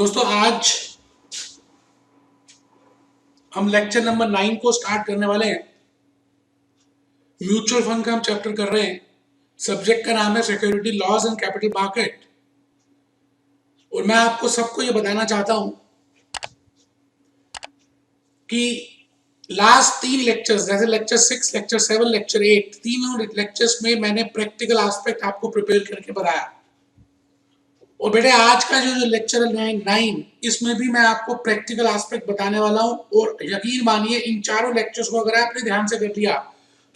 दोस्तों आज हम लेक्चर नंबर 9 को स्टार्ट करने वाले हैं। म्यूचुअल फंड का हम चैप्टर कर रहे हैं। सब्जेक्ट का नाम है security laws and capital market. और मैं आपको सबको ये बताना चाहता हूं कि लास्ट 3 लेक्चर्स जैसे लेक्चर 6, लेक्चर 7, लेक्चर 8 तीनों लेक्चर्स में मैंने प्रैक्टिकल एस्पेक्ट आपको प्रिपेयर करके बताया। और बेटे आज का जो लेक्चर है 9 इसमें भी मैं आपको प्रैक्टिकल एस्पेक्ट बताने वाला हूं। और यकीन मानिए इन चारों लेक्चर्स को अगर आपने ध्यान से कर लिया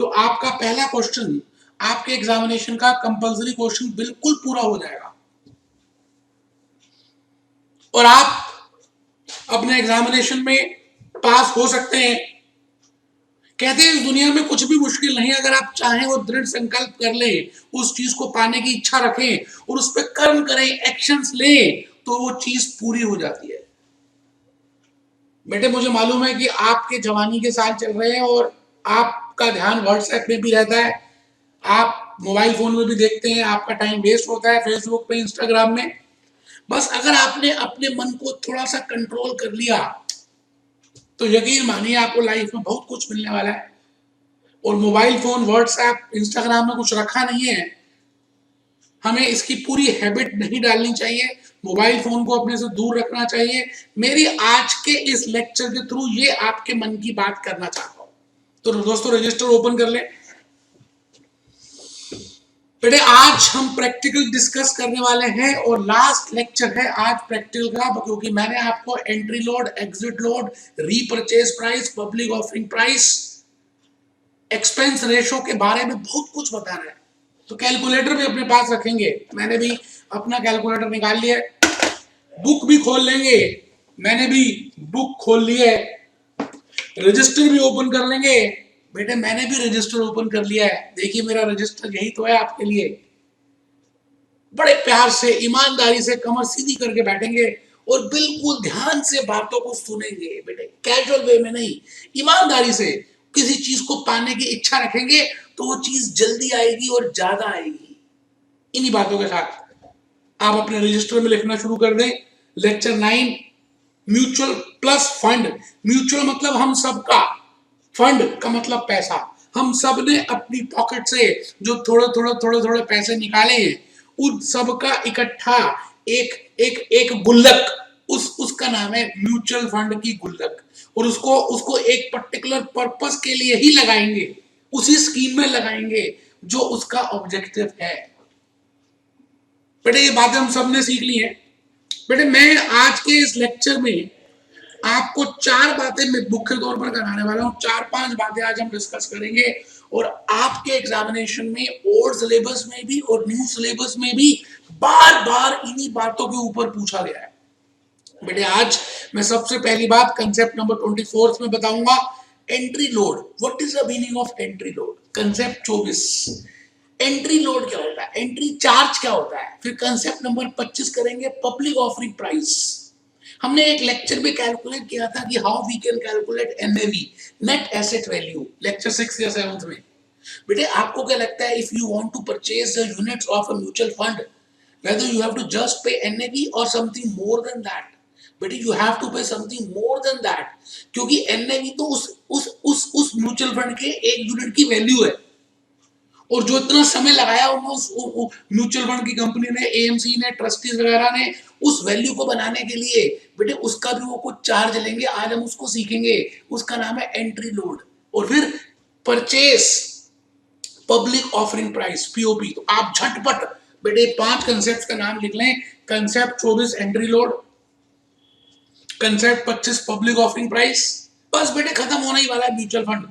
तो आपका पहला क्वेश्चन आपके एग्जामिनेशन का कंपलसरी क्वेश्चन बिल्कुल पूरा हो जाएगा और आप अपने एग्जामिनेशन में पास हो सकते हैं। कहते हैं इस दुनिया में कुछ भी मुश्किल नहीं है, अगर आप चाहें और दृढ़ संकल्प कर लें, उस चीज को पाने की इच्छा रखें और उस पर कर्म करें, एक्शंस लें, तो वो चीज पूरी हो जाती है। बेटे मुझे मालूम है कि आपके जवानी के साल चल रहे हैं और आपका ध्यान व्हाट्सएप में भी रहता है, आप मोबाइल फोन में भी देखते हैं, आपका टाइम वेस्ट होता है फेसबुक पे, इंस्टाग्राम में। बस अगर आपने अपने मन को थोड़ा सा कंट्रोल कर लिया तो यकीन मानिए आपको लाइफ में बहुत कुछ मिलने वाला है। और मोबाइल फोन, व्हाट्सएप, इंस्टाग्राम में कुछ रखा नहीं है, हमें इसकी पूरी हैबिट नहीं डालनी चाहिए। मोबाइल फोन को अपने से दूर रखना चाहिए। मेरी आज के इस लेक्चर के थ्रू ये आपके मन की बात करना चाहता हूं। तो दोस्तों रजिस्टर ओपन कर लें। बेटे आज हम प्रैक्टिकल डिस्कस करने वाले हैं और लास्ट लेक्चर है आज प्रैक्टिकल का, क्योंकि मैंने आपको entry load, exit load, repurchase price, public offering price, expense ratio के बारे में बहुत कुछ बताना है। तो कैलकुलेटर भी अपने पास रखेंगे, मैंने भी अपना कैलकुलेटर निकाल लिया है, बुक भी खोल लेंगे, मैंने भी बुक खोल लिया है, रजिस्टर भी ओपन कर लेंगे। बेटे मैंने भी रजिस्टर ओपन कर लिया है, देखिए मेरा रजिस्टर यही तो है आपके लिए। बड़े प्यार से, ईमानदारी से कमर सीधी करके बैठेंगे और बिल्कुल ध्यान से बातों को सुनेंगे। बेटे कैजुअल वे में नहीं, ईमानदारी से किसी चीज को पाने की इच्छा रखेंगे तो वो चीज जल्दी आएगी और ज्यादा आएगी। इन्हीं बातों के साथ आप अपने रजिस्टर में लिखना शुरू कर दें। Lecture 9 mutual plus fund. Mutual मतलब हम सबका, फंड का मतलब पैसा। हम सब ने अपनी पॉकेट से जो थोड़े पैसे निकाले हैं, उन सबका इकट्ठा एक गुल्लक, उसका नाम है म्यूचुअल फंड की गुल्लक। और उसको एक पर्टिकुलर पर्पस के लिए ही लगाएंगे, उसी स्कीम में लगाएंगे जो उसका ऑब्जेक्टिव है। बेटे ये बातें हम सब ने सीख ली हैं। बेटे मैं आज के इस लेक्चर में आपको 4 बातें मैं मुख्य तौर पर कराने वाला हूं। 4-5 बातें आज हम डिस्कस करेंगे और आपके एग्जामिनेशन में ओल्ड सिलेबस में भी और न्यू सिलेबस में भी बार बार इन्हीं बातों के ऊपर पूछा गया है। बेटे आज मैं सबसे पहली बात कंसेप्ट नंबर 24 में बताऊंगा, entry load. What is the meaning of entry load? Concept 24 entry load क्या होता है, एंट्री चार्ज क्या होता है। फिर कंसेप्ट नंबर 25 करेंगे पब्लिक ऑफरिंग प्राइस। हमने एक लेक्चर में कैलकुलेट किया था कि how we can calculate NAV, net asset value, lecture 6 या 7 में। बेटे आपको क्या लगता है, if you want to purchase the units of a mutual fund, whether you have to just pay NAV or something more than that? बेटे you have to pay something more than that, क्योंकि NAV तो उस mutual fund के एक unit की value है। और जो इतना समय लगाया उस म्यूचुअल फंड की कंपनी ने, एएमसी ने, ट्रस्टीज वगैरह ने उस वैल्यू को बनाने के लिए, बेटे उसका भी वो कुछ चार्ज लेंगे। आज हम उसको सीखेंगे, उसका नाम है एंट्री लोड। और फिर purchase public offering price, POP. तो आप झटपट बेटे 5 कंसेप्ट का नाम लिख लें। Concept 24 entry load, concept 25 public offering price. बस बेटे खत्म होने ही वाला है म्यूचुअल फंड।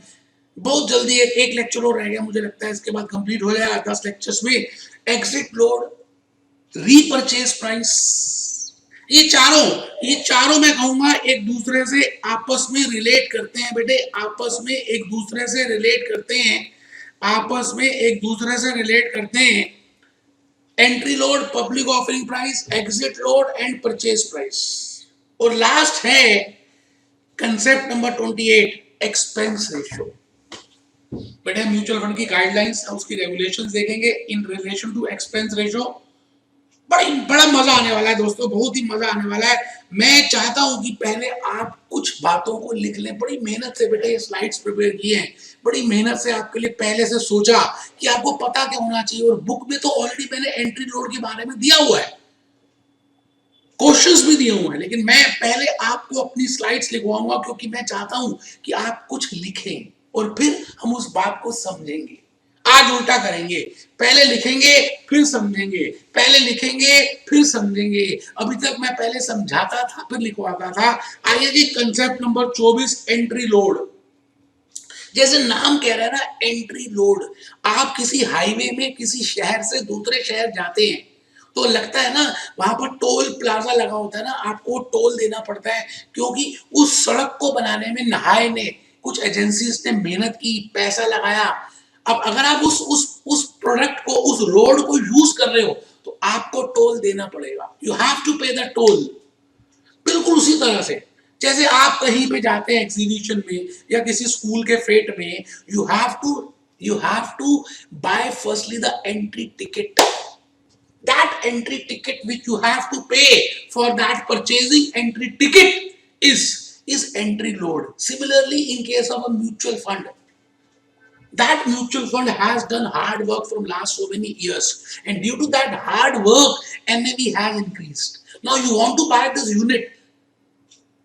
बहुत जल्दी एक लेक्चर और रह गया, मुझे लगता है इसके बाद कंप्लीट हो जाएगा 10 लेक्चर्स में। एग्जिट लोड, रीपर्चेज प्राइस, ये चारों मैं कहूंगा एक दूसरे से आपस में रिलेट करते हैं। बेटे आपस में एक दूसरे से रिलेट करते हैं, आपस में एक दूसरे से रिलेट करते हैं। Entry load, public offering price, exit load and purchase price. और लास्ट है कंसेप्ट नंबर 28 एक्सपेंस रेशियो। बेटे म्यूचुअल फंड की गाइडलाइंस, उसकी रेगुलेशंस देखेंगे in relation to expense ratio. बड़ा मजा आने वाला है दोस्तों, बहुत ही मजा आने वाला है। मैं चाहता हूं कि पहले आप कुछ बातों को लिख लें। बड़ी मेहनत से बेटे ये स्लाइड्स प्रिपेयर किए हैं, बड़ी मेहनत से आपके लिए पहले से सोचा कि आपको पता क्या होना चाहिए। और बुक में तो ऑलरेडी मैंने एंट्री लोड के बारे में दिया हुआ है, क्वेश्चंस भी दिए हुए हैं, लेकिन मैं पहले आपको अपनी स्लाइड्स लिखवाऊंगा क्योंकि मैं चाहता हूं कि आप कुछ लिखें और फिर हम उस बात को समझेंगे। आज उल्टा करेंगे, पहले लिखेंगे फिर समझेंगे, पहले लिखेंगे फिर समझेंगे। अभी तक मैं पहले समझाता था फिर लिखवाता था। आइए जी, कंसेप्ट नंबर 24, एंट्री लोड। जैसे नाम कह रहा है ना, एंट्री लोड। आप किसी हाईवे में किसी शहर से दूसरे शहर जाते हैं तो लगता है ना, वहां पर टोल प्लाजा लगा होता है ना, आपको टोल देना पड़ता है क्योंकि उस सड़क को बनाने में नहाए ने कुछ एजेंसीज ने मेहनत की, पैसा लगाया। अब अगर आप उस प्रोडक्ट को, उस रोड को यूज कर रहे हो तो आपको टोल देना पड़ेगा। यू हैव टू पे द टोल। बिल्कुल उसी तरह से जैसे आप कहीं पे जाते हैं एग्जीबिशन में या किसी स्कूल के फेट में, you have to buy firstly the entry ticket. That entry ticket which you have to pay for that purchasing entry ticket is entry load. Similarly, in case of a mutual fund, that mutual fund has done hard work from last so many years, and due to that hard work, NAV has increased. Now you want to buy this unit.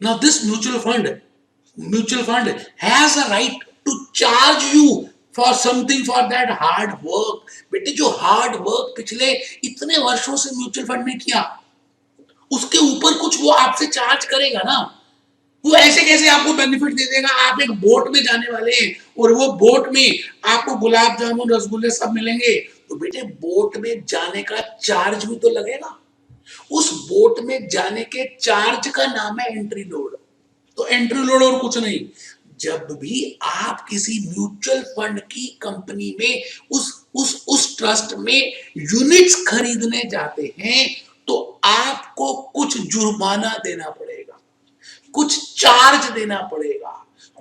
Now this mutual fund has a right to charge you for something for that hard work. बेटे जो hard work पिछले इतने वर्षों से mutual fund ने किया, उसके ऊपर कुछ वो आपसे चार्ज करेगा ना। वो ऐसे कैसे आपको बेनिफिट दे देगा? आप एक बोट में जाने वाले हैं और वो बोट में आपको गुलाब जामुन रसगुल्ले सब मिलेंगे, तो बेटे बोट में जाने का चार्ज भी तो लगेगा। उस बोट में जाने के चार्ज का नाम है एंट्री लोड। तो एंट्री लोड और कुछ नहीं। जब भी आप किसी म्यूचुअल फंड की कंपनी में उस ट्रस्ट में यूनिट्स खरीदने जाते हैं तो आपको कुछ जुर्माना देना पड़ेगा, कुछ चार्ज देना पड़ेगा,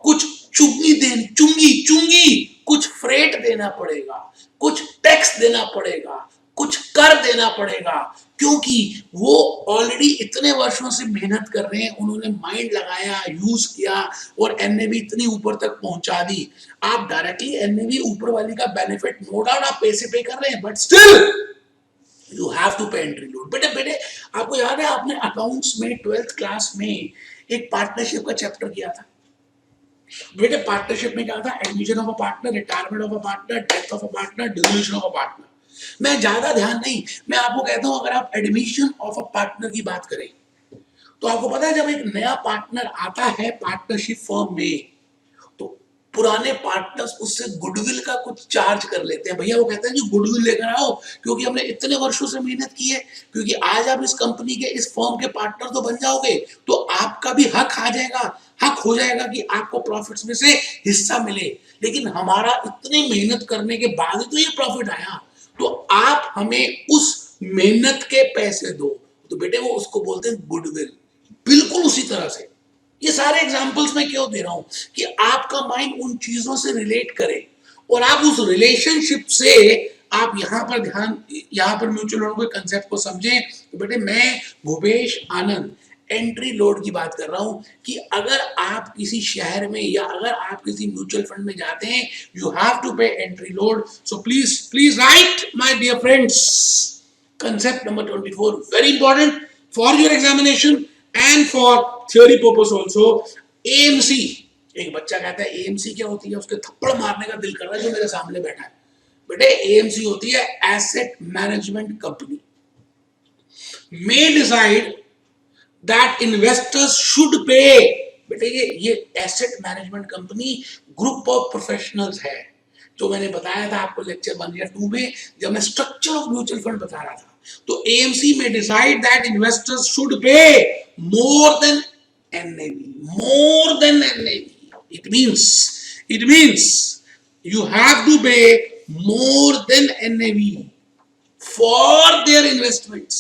कुछ चुंगी कुछ फ्रेट देना पड़ेगा, कुछ टैक्स देना पड़ेगा, कुछ कर देना पड़ेगा, क्योंकि वो ऑलरेडी इतने वर्षों से मेहनत कर रहे हैं, उन्होंने माइंड लगाया, यूज किया और एनएवी इतनी ऊपर तक पहुंचा दी। आप डायरेक्टली एनएवी ऊपर वाली का बेनिफिट, नो डाउट आप पैसे पे कर रहे हैं, but still you have to pay entry load. बेटे आपको याद है आपने अकाउंट्स में 12th क्लास में एक पार्टनरशिप का चैप्टर किया था। बेटे पार्टनरशिप में क्या था? Admission of a partner, retirement of a partner, death of a partner, dissolution of a partner. मैं ज्यादा ध्यान नहीं, मैं आपको कहता हूं अगर आप एडमिशन ऑफ अ पार्टनर की बात करें तो आपको पता है जब एक नया पार्टनर आता है पार्टनरशिप फर्म में तो पुराने पार्टनर्स उससे गुडविल का कुछ चार्ज कर लेते हैं। भैया वो कहते हैं कि गुडविल लेकर आओ क्योंकि हमने इतने वर्षों से मेहनत की है, क्योंकि आज आप इस कंपनी के, इस फर्म के पार्टनर तो बन जाओगे तो आपका भी हक आ जाएगा, हक हो जाएगा कि आपको प्रॉफिट्स में से हिस्सा मिले। लेकिन हमारा इतनी मेहनत करने के बाद तो ये प्रॉफिट आया, तो आप हमें उस मेहनत के पैसे दो। तो बेटे वो उसको बोलते हैं गुडविल। बिल्कुल उसी तरह से ये सारे एग्जांपल्स मैं क्यों दे रहा हूं कि आपका माइंड उन चीजों से रिलेट करे और आप उस रिलेशनशिप से आप यहां पर म्यूचुअल लोन के कंसेप्ट को समझें। तो बेटे मैं भूपेश आनंद एंट्री लोड की बात कर रहा हूं कि अगर आप किसी शहर में या अगर आप किसी म्यूचुअल फंड में जाते हैं, you have to pay entry load. So please write my dear friends, concept number 24 very important for your examination and for theory purpose also। AMC, एक बच्चा कहता है AMC क्या होती है, उसके थप्पड़ मारने का दिल कर रहा है जो मेरे सामने बैठा है। बेटे AMC होती है asset management company. may decide that investors should pay। बेटे ये asset management company group of professionals है, जो मैंने बताया था आपको लेक्चर 1 या 2 में जब मैं स्ट्रक्चर ऑफ म्यूचुअल फंड बता रहा था। तो AMC में decide that investors should pay more than NAV। it means you have to pay more than NAV for their investments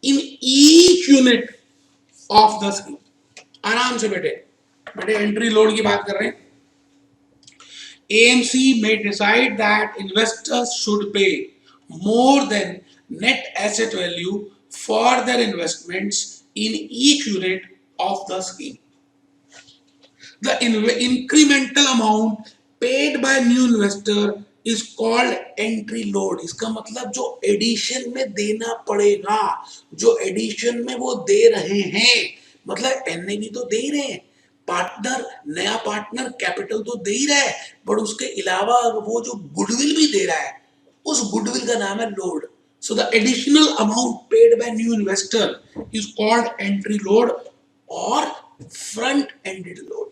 in each unit of the scheme। आराम से बेटे entry load की बात कर रहे हैं। AMC may decide that investors should pay more than net asset value for their investments in each unit of the scheme. The incremental amount paid by new investor is called entry load. इसका मतलब जो addition में देना पड़ेगा, जो addition में वो दे रहे हैं, मतलब एनएवी तो दे ही रहे हैं, पार्टनर, नया पार्टनर कैपिटल तो दे ही रहा है, बट उसके अलावा वो जो गुडविल भी दे रहा है, उस गुडविल का नाम है load. So the additional amount paid by new investor is called entry load or front-ended load.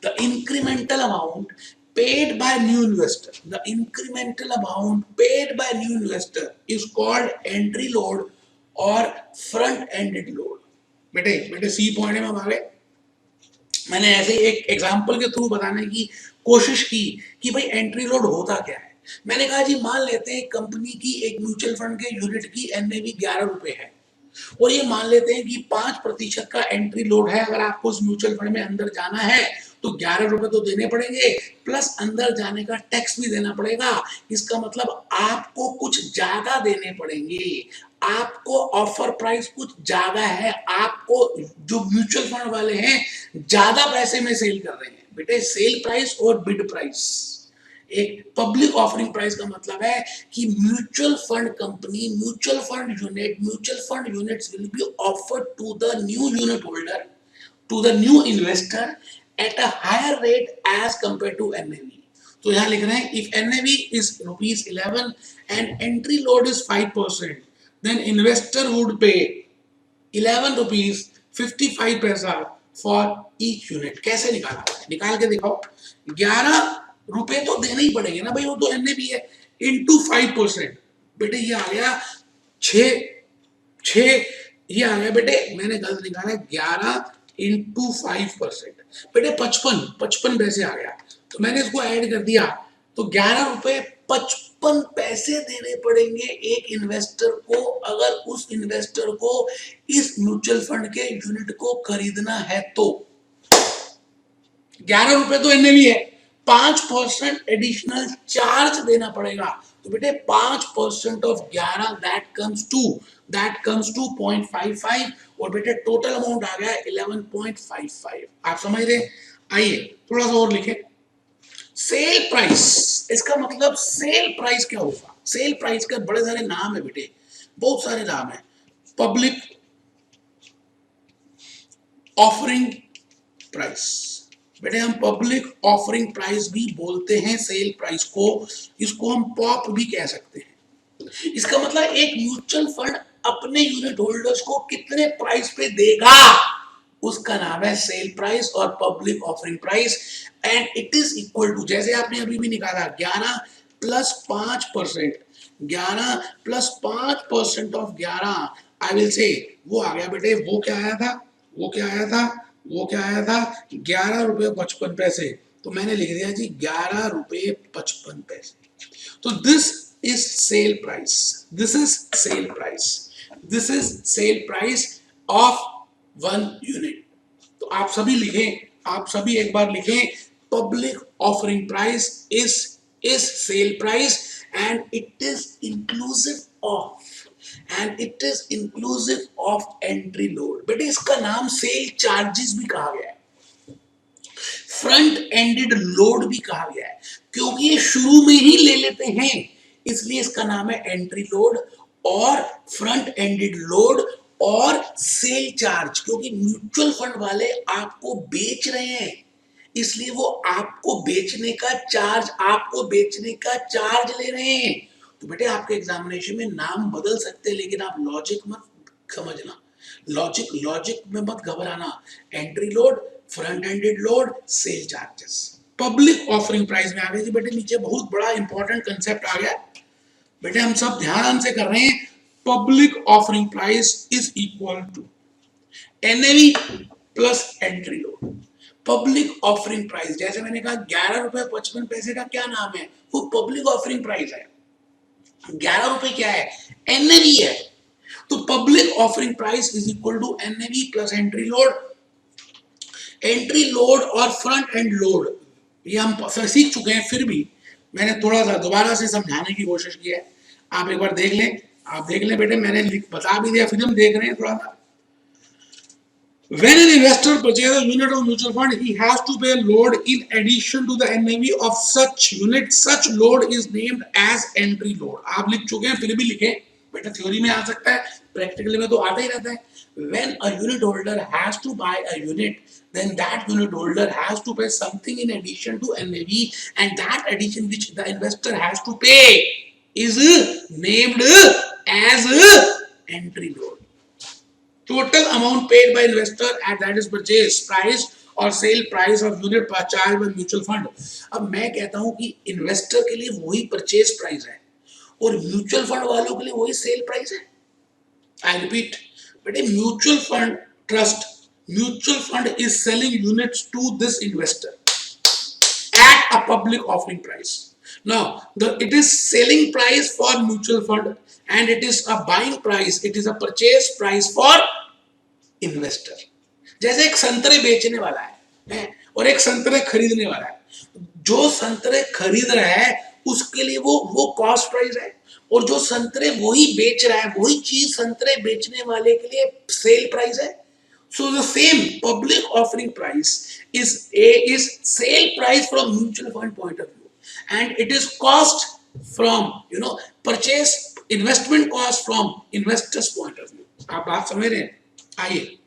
The incremental amount paid by new investor, the incremental amount paid by new investor is called entry load or front-ended load. बेटे C point में हमारे मैंने ऐसे एक example के through बताने की कोशिश की कि भाई एंट्री लोड होता क्या है. मैंने कहा जी मान लेते हैं कंपनी की एक म्यूचुअल फंड के यूनिट की एनएवी 11 रुपए है और ये मान लेते हैं कि 5% का एंट्री लोड है. अगर आपको उस म्यूचुअल फंड में अंदर जाना है तो 11 रुपए तो देने पड़ेंगे, प्लस अंदर जाने का टैक्स भी देना पड़ेगा. इसका मतलब आपको कुछ ज्यादा देने पड़ेंगे, आपको ऑफर प्राइस कुछ ज्यादा है, आपको जो म्यूचुअल फंड वाले हैं ज्यादा पैसे में सेल कर रहे हैं. बेटे सेल प्राइस और बिड प्राइस, एक पब्लिक ऑफरिंग प्राइस का मतलब है कि mutual fund company, mutual fund units will be offered to the new unit holder, to the new investor at a higher rate as compare to NAV. तो यहां लिख रहे हैं if NAV is ₹11 and entry load is 5%, then investor would pay ₹11.55 for each unit. कैसे निकाला, निकाल के दिखाओ. 11 रुपए तो देने ही पड़ेंगे ना भाई, वो तो एनएवी है, इंटू 5%. बेटे ये आ गया 6, ये आ गया बेटे, मैंने गलत निकाला, 11 इंटू 5%, बेटे 55 पैसे आ गया. तो मैंने इसको ऐड कर दिया तो 11 रुपए 55 पैसे देने पड़ेंगे एक इन्वेस्टर को, अगर उस इन्वेस्टर को इस म्यूचुअल फंड के यूनिट को खरीदना है तो. 11 रुपए तो एनएवी है, 5% एडिशनल चार्ज देना पड़ेगा. तो बेटे 5% ऑफ 11 दैट कम्स टू 0.55 और बेटे टोटल अमाउंट आ गया 11.55. आप समझ रहे. आइए थोड़ा सा और लिखें. सेल प्राइस, इसका मतलब सेल प्राइस क्या होगा. सेल प्राइस के बड़े सारे नाम है बेटे, बहुत सारे नाम है. पब्लिक ऑफरिंग प्राइस, बेटे हम पब्लिक ऑफरिंग प्राइस भी बोलते हैं सेल प्राइस को, इसको हम पॉप भी कह सकते हैं. इसका मतलब एक म्यूचुअल फंड अपने यूनिट होल्डर्स को कितने प्राइस पे देगा, उसका नाम है सेल प्राइस और public offering price. And it is equal to, जैसे आपने अभी भी निकाला, 11 plus 5%, 11 plus 5% of 11, I will say वो आ गया बेटे, वो क्या आया था, 11 रुपए 55 पैसे. तो मैंने लिख दिया जी 11 रुपए 55 पैसे. तो this is sale price of 1 unit. तो आप सभी लिखें, आप सभी एक बार लिखें, public offering price is sale price and it is inclusive of entry load. बेटे इसका नाम सेल चार्जेस भी कहा गया है, फ्रंट एंडेड लोड भी कहा गया है, क्योंकि ये शुरू में ही ले लेते हैं, इसलिए इसका नाम है एंट्री लोड और फ्रंट एंडेड लोड और सेल चार्ज. क्योंकि म्यूचुअल फंड वाले आपको बेच रहे हैं, इसलिए वो आपको बेचने का चार्ज ले रहे हैं. तो बेटे आपके एग्जामिनेशन में नाम बदल सकते हैं, लेकिन आप लॉजिक मत समझना, लॉजिक में मत घबराना. Entry load, front ended load, sale charges. Public offering price में आ गए जी बेटे, नीचे बहुत बड़ा इंपॉर्टेंट कंसेप्ट आ गया बेटे, हम सब ध्यान से कर रहे हैं. Public offering price is equal to NAV plus entry load. Public offering price, जैसे मैंने कहा 11 रुपए 55 पैसे का क्या नाम है, वो पब्लिक ऑफरिंग प्राइस है. 11 रुपए क्या है, एनएवी है. तो public offering price is equal to NAV plus entry load. Entry load और फ्रंट एंड लोड ये हम सीख चुके हैं, फिर भी मैंने थोड़ा सा दोबारा से समझाने की कोशिश की है. आप एक बार देख लें, आप देख लें बेटे, मैंने बता भी दिया, फिर हम देख रहे हैं थोड़ा सा। When an investor purchases a unit of mutual fund, he has to pay a load in addition to the NAV of such unit. Such load is named as entry load. आप लिख चुके हैं, फिर भी लिखें बेटा, थ्योरी में आ सकता है, प्रैक्टिकली में तो आता ही रहता है। When a unit holder has to buy a unit, then that unit holder has to pay something in addition to NAV, and that addition which the investor has to pay is named as entry load. Total amount paid by investor at that is purchase price और cell price और unit charge by mutual fund. अब मैं कहता हूं कि investor के लिए वही परचेज प्राइस है और म्यूचुअल फंड वालों के लिए वही सेल प्राइस है। आई रिपीट बेटे, mutual fund trust, mutual fund is selling units to this investor at a public offering price. Now, it is selling price for mutual fund and it is a buying price, it is a purchase price for investor. जैसे एक संतरे बेचने वाला है और एक संतरे खरीदने वाला है, जो संतरे खरीद रहा है उसके लिए वो कॉस्ट प्राइस है, और जो संतरे वही बेच रहा है, वही चीज संतरे बेचने वाले के लिए सेल प्राइस है। So the same public offering price is sale price from mutual fund point of view, and it is cost from purchase investment cost from investors point of view. आप बात समझ रहे हैं? आइए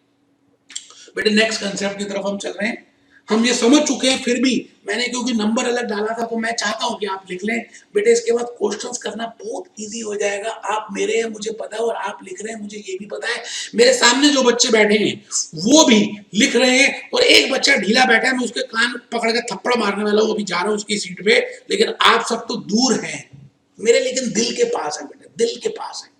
बेटे नेक्स्ट कंसेप्ट की तरफ हम चल रहे हैं। हम ये समझ चुके हैं, फिर भी मैंने क्योंकि नंबर अलग डाला था तो मैं चाहता हूं कि आप लिख लें बेटे, इसके बाद क्वेश्चंस करना बहुत इजी हो जाएगा। आप मेरे हैं मुझे पता है और आप लिख रहे हैं मुझे ये भी पता है, मेरे सामने जो बच्चे बैठे हैं वो भी लिख रहे हैं, और एक बच्चा ढीला बैठा है, मैं उसके कान पकड़ के थप्पड़ मारने वाला हूं, अभी जा रहा हूं उसकी सीट पे, लेकिन आप सब तो दूर हैं मेरे, लेकिन दिल के पास है बेटे, दिल के पास है,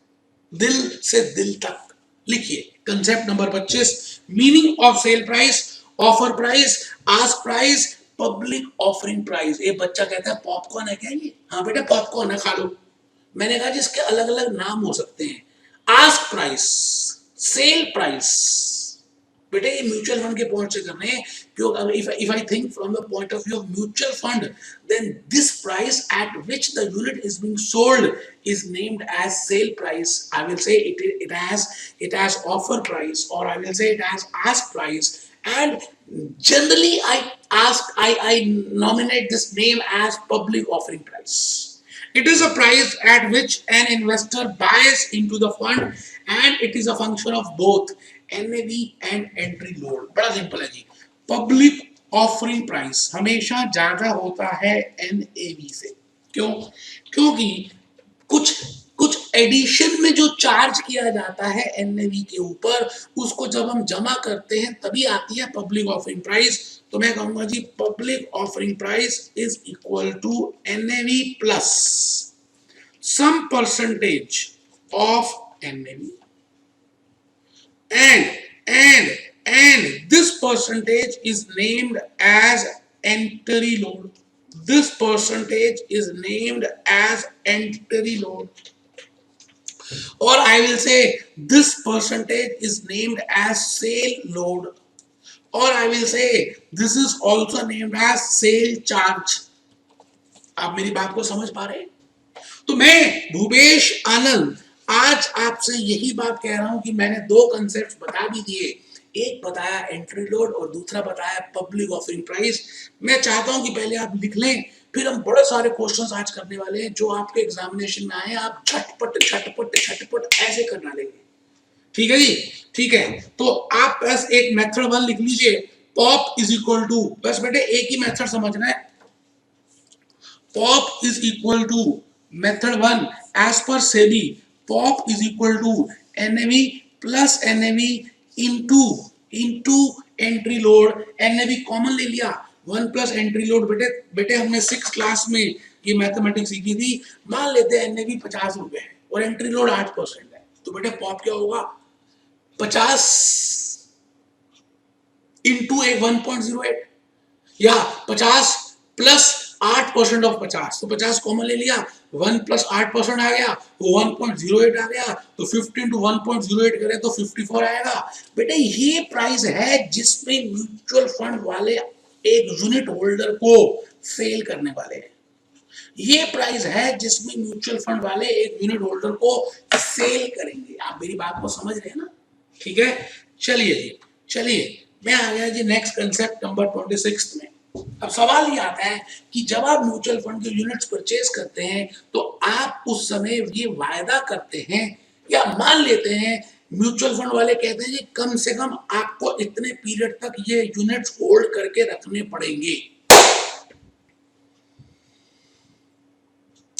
दिल से दिल तक। लिखिए concept number 25, meaning of sale price, offer price, ask price, public offering price. एक बच्चा कहता है पॉपकॉर्न है क्या ये? हाँ बेटा पॉपकॉर्न है, खा लो। मैंने कहा जिसके अलग अलग नाम हो सकते हैं, आस्क प्राइस, सेल प्राइस। बेटे ये म्यूचुअल फंड के पॉइंट से करने हैं, क्योंकि if I think from the point of view of mutual fund, then this price at which the unit is being sold is named as sale price. I will say it has offer price, or I will say it has ask price, and generally I nominate this name as public offering price. It is a price at which an investor buys into the fund, and it is a function of both NAV and entry load. बड़ा simple है जी। Public offering price हमेशा ज्यादा होता है NAV से। क्यों? क्योंकि कुछ एडिशन में जो चार्ज किया जाता है NAV के ऊपर, उसको जब हम जमा करते हैं तभी आती है पब्लिक ऑफरिंग प्राइस। तो मैं कहूंगा जी public offering price is equal to NAV plus some percentage of NAV, and this percentage is named as entry load. This percentage is named as entry load, or I will say this percentage is named as sale load, or I will say this is also named as sale charge. आप मेरी बात को समझ पा रहे हैं? तो मैं भूपेश आनंद आज आपसे यही बात कह रहा हूं कि मैंने दो कंसेप्ट बता भी दिए, एक बताया एंट्री लोड और दूसरा बताया पब्लिक ऑफरिंग प्राइस। मैं चाहता हूं कि पहले आप लिख लें, फिर हम बड़े सारे क्वेश्चंस आज करने वाले हैं जो आपके एग्जामिनेशन में आए, आप झटपट झटपट झटपट ऐसे कर डालेंगे। ठीक है जी? ठीक है, तो आप बस एक मेथड 1 लिख लीजिए, पॉप इज इक्वल टू, बस बेटे एक ही मेथड समझना है, POP is equal to method 1 as per SEBI, POP is equal to NAV plus NAV into entry load. NAV common ले लिया, 1 प्लस एंट्री लोड। बेटे हमने 6 क्लास में ये मैथमेटिक्स सीखी थी। मान लेते हैं NAV 50 रुपए है और एंट्री लोड 8% है, तो बेटे पॉप क्या होगा? 50 इंटू 1.08 या 50 प्लस 8% ऑफ 50, तो 50 कॉमन ले लिया, 1 प्लस 8% आ गया, तो 1.08 आ गया, तो 50 इंटू 1.08 करें तो 54 आएगा। बेटे ये प्राइस है जिसमें म्यूचुअल फंड वाले एक यूनिट होल्डर को सेल करने वाले हैं। ये प्राइस है जिसमें म्यूचुअल फंड वाले एक यूनिट होल्डर को सेल करेंगे। आप मेरी बात को समझ रहे हैं ना? ठीक है, चलिए जी, चलिए मैं आ गया जी नेक्स्ट कंसेप्ट नंबर 26 में। अब सवाल ये आता है कि जब आप म्यूचुअल फंड के यूनिट्स परचेज करते हैं तो आप उस समय ये वायदा करते हैं या मान लेते हैं, म्यूचुअल फंड वाले कहते हैं कि कम से कम आपको इतने पीरियड तक ये यूनिट्स होल्ड करके रखने पड़ेंगे।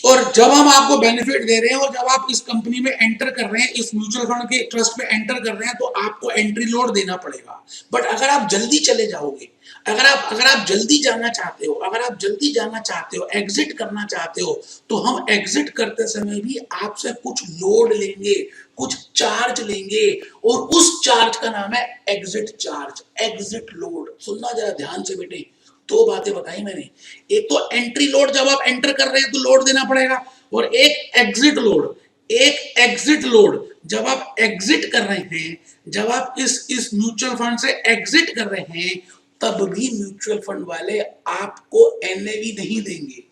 और जब हम आपको बेनिफिट दे रहे हैं और जब आप इस कंपनी में एंटर कर रहे हैं, इस म्यूचुअल फंड के ट्रस्ट में एंटर कर रहे हैं, तो आपको एंट्री लोड देना पड़ेगा। बट अगर आप जल्दी चले जाओगे, अगर आप जल्दी जाना चाहते हो, अगर आप जल्दी जाना चाहते हो, एग्जिट करना चाहते हो, तो हम एग्जिट करते समय भी आपसे कुछ लोड लेंगे, कुछ चार्ज लेंगे, और उस चार्ज का नाम है एग्जिट चार्ज, एग्जिट लोड। सुनना जरा ध्यान से बेटे, दो बातें बताई मैंने। एक तो एंट्री लोड, जब आप एंटर कर रहे हैं तो लोड देना पड़ेगा, और एक एग्जिट लोड, एक एग्जिट लोड जब आप एग्जिट कर रहे हैं, जब आप इस म्यूचुअल फंड से एग्जिट कर रहे हैं, तब भी म्यूचुअल फंड वाले आपको एनएवी नहीं देंगे।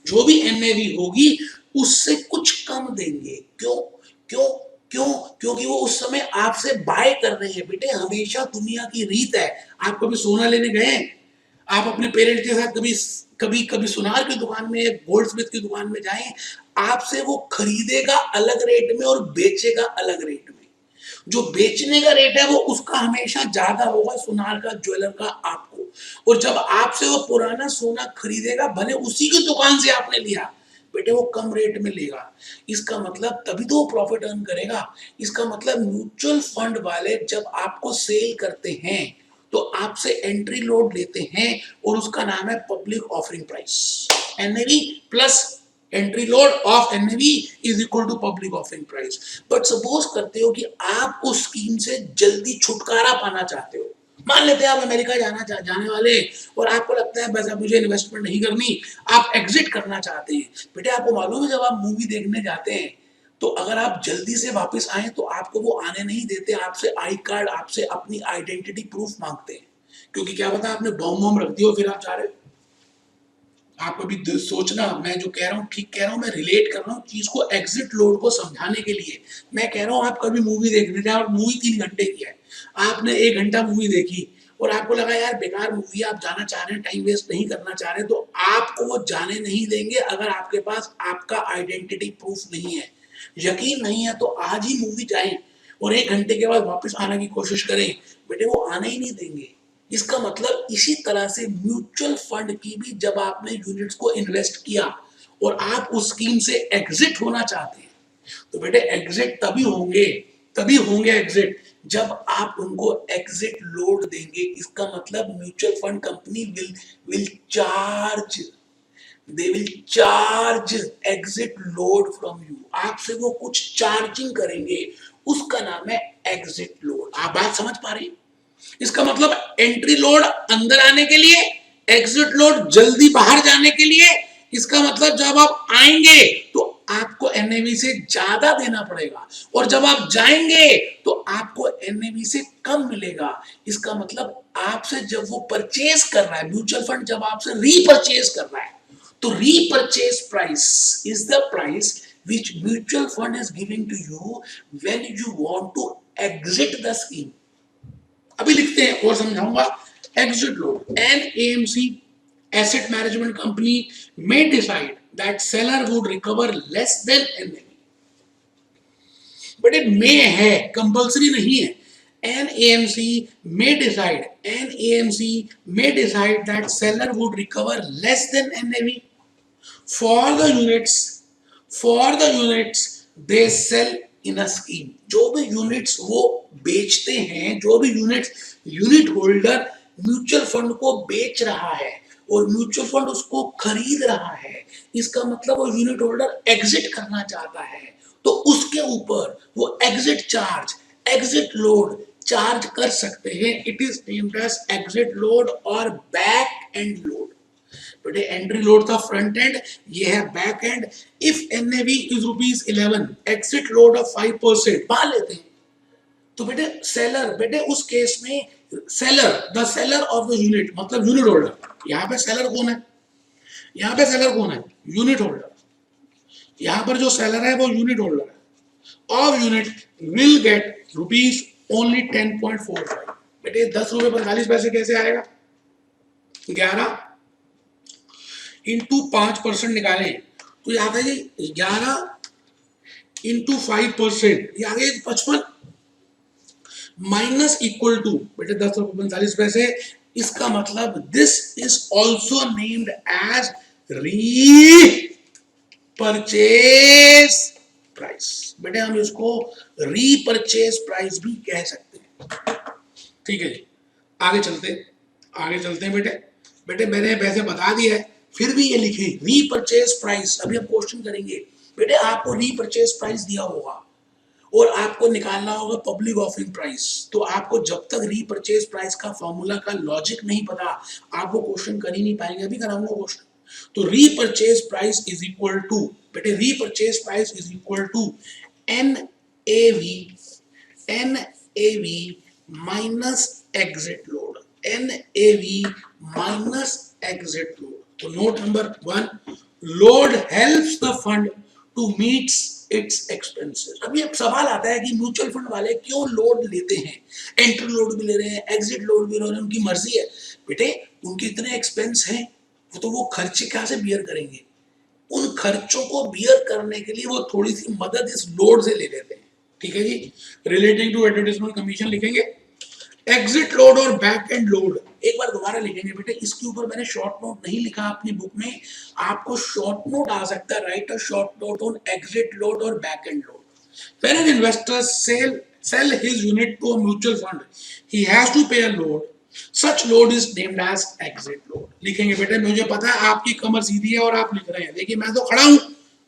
जो भी एनएवी होगी उससे कुछ कम देंगे। क्यों? क्यों? क्यों? क्योंकि वो उस समय आपसे बाय कर रहे हैं। बेटे हमेशा दुनिया की रीत है, आप कभी सोना लेने गए, आप अपने पेरेंट्स के साथ कभी कभी कभी सुनार की दुकान में, गोल्ड स्मिथ की दुकान में जाएं, आपसे वो खरीदेगा अलग रेट में और बेचेगा अलग रेट में। जो बेचने का रेट है वो उसका हमेशा ज्यादा होगा सुनार का, ज्वेलर का आपको। और जब आपसे वो पुराना सोना खरीदेगा, भले उसी की दुकान से आपने लिया, बेटे वो कम रेट में लेगा। इसका मतलब तभी तो वो प्रॉफिट अर्न करेगा। इसका मतलब म्यूचुअल फंड वाले जब आपको सेल करते हैं तो आपसे एंट्री लोड लेते हैं, और उसका नाम है public offering price. NAV plus entry load of NAV is equal to public offering price. But suppose करते हो कि आप उस स्कीम से जल्दी छुटकारा पाना चाहते हो। मान लेते हैं आप अमेरिका जाने वाले, और आपको लगता है बस अब मुझे इन्वेस्टमेंट नहीं करनी, आप एग्जिट करना चाहते हैं। बेटे आपको मालूम है जब आप मूवी देखने जाते हैं तो अगर आप जल्दी से वापस आए तो आपको वो आने नहीं देते, आपसे आई कार्ड, आपसे अपनी आइडेंटिटी प्रूफ मांगते हैं। क्योंकि क्या पता आपने बम बम रख दिया हो, फिर आप जा रहे हो। आप अभी सोचना, मैं जो कह रहा हूँ ठीक कह रहा हूँ, मैं रिलेट कर रहा हूँ चीज को, एग्जिट लोड को समझाने के लिए। मैं कह रहा हूँ आप कभी मूवी देखने जाए, और मूवी 3 घंटे की है, आपने 1 घंटा मूवी देखी और आपको लगा यार बेकार मूवी, आप जाना चाह रहे हैं, टाइम वेस्ट नहीं करना चाह रहे, तो आपको वो जाने नहीं देंगे अगर आपके पास आपका आइडेंटिटी प्रूफ नहीं है। यकीन नहीं है तो आज ही मूवी जाएं और 1 घंटे के बाद वापस आने की कोशिश करें, बेटे वो आने ही नहीं देंगे। इसका मतलब इसी तरह से म्यूचुअल फंड की भी, जब आपने यूनिट्स को इन्वेस्ट किया और आप उस स्कीम से एग्जिट होना चाहते हैं, तो बेटे एग्जिट तभी होंगे एग्जिट जब आप उनको एग्जिट लोड देंगे। इसका मतलब mutual fund company will charge, they will charge exit load from you. आपसे वो कुछ चार्जिंग करेंगे, उसका नाम है एग्जिट लोड। आप बात समझ पा रहे हैं? इसका मतलब एंट्री लोड अंदर आने के लिए, एग्जिट लोड जल्दी बाहर जाने के लिए। इसका मतलब जब आप आएंगे तो आपको एनएवी से ज्यादा देना पड़ेगा, और जब आप जाएंगे तो आपको एनएवी से कम मिलेगा। इसका मतलब आपसे जब वो परचेज कर रहा है, म्यूचुअल फंड जब आपसे रीपरचेज कर रहा है, तो repurchase price is the price which mutual fund is giving to you when you want to exit the scheme। अभी लिखते हैं और समझाऊंगा। Exit load, an AMC asset management company may decide that seller would recover less than NAV, but ये may है, compulsory नहीं है। NAMC may decide that seller would recover less than NAV for the units they sell in a scheme। जो भी units वो बेचते हैं, जो भी यूनिट होल्डर म्यूचुअल फंड को बेच रहा है और म्यूचुअल फंड उसको खरीद रहा है, इसका मतलब वो यूनिट होल्डर एग्जिट करना चाहता है, तो उसके ऊपर वो exit charge, exit load charge कर सकते हैं। It is named as exit load और बैक एंड लोड। बेटे एंट्री लोड था फ्रंट एंड, ये है back end. If NAV is ₹11, exit load of 5% मान लेते हैं, तो बेटे सेलर, बेटे उस केस में seller, the seller of the unit, मतलब यूनिट होल्डर। यहाँ पे सेलर कौन है? यहाँ पे सेलर कौन है? Unit holder. यहाँ पर जो सेलर है वो यूनिट होल्डर है। Of unit will get rupees only 10.45। बेटे 10 रुपए 45 पैसे कैसे आएगा? 11 इंटू 5% निकाले तो याद है ये 11 इंटू 5%, ये आ गए 55 माइनस इक्वल टू बेटे 10 रुपए 45 पैसे। इसका मतलब this is also named as repurchase price. बेटे हम इसको रीपरचेज प्राइस भी कह सकते हैं। ठीक है जी, आगे चलते हैं बेटे। बेटे मैंने वैसे बता दिया है, फिर भी ये लिखे रीपरचेज प्राइस। अभी हम क्वेश्चन करेंगे। बेटे आपको रीपरचेज प्राइस दिया होगा और आपको निकालना होगा पब्लिक ऑफरिंग प्राइस। तो आपको जब तक रीपरचेज प्राइस का फॉर्मूला का लॉजिक नहीं पता, आप वो क्वेश्चन कर ही नहीं पाएंगे। अभी कराऊंगा क्वेश्चन। तो repurchase price is equal to, बेटे repurchase price is equal to NAV minus exit load. NAV minus exit load. तो note number 1, load helps the fund to meets its expenses. अभी अब सवाल आता है कि म्यूचुअल फंड वाले क्यों लोड लेते हैं? एंट्री लोड भी ले रहे हैं, एग्जिट लोड भी ले रहे हैं, उनकी मर्जी है। बेटे उनके इतने एक्सपेंस हैं, तो वो खर्चे कहाँ से बियर करेंगे? उन खर्चों को बियर करने के लिए वो थोड़ी सी मदद इस लोड से ले लेते हैं। ठीक है जी। रिलेटिंग टू एडवर्टाइजमेंट कमीशन लिखेंगे। एग्जिट लोड और बैक एंड लोड एक बार दोबारा लिखेंगे। बेटे इसके ऊपर मैंने शॉर्ट नोट नहीं लिखा अपनी बुक में, आपको शॉर्ट नोट आ सकता है। Write a short note on exit load और back end load. When an investor sell his unit to a mutual fund, he has to pay a load. Such load is named as exit load. लिखेंगे बेटे, मुझे पता है आपकी कमर सीधी है और आप लिख रहे हैं। देखिए मैं तो खड़ा हूं,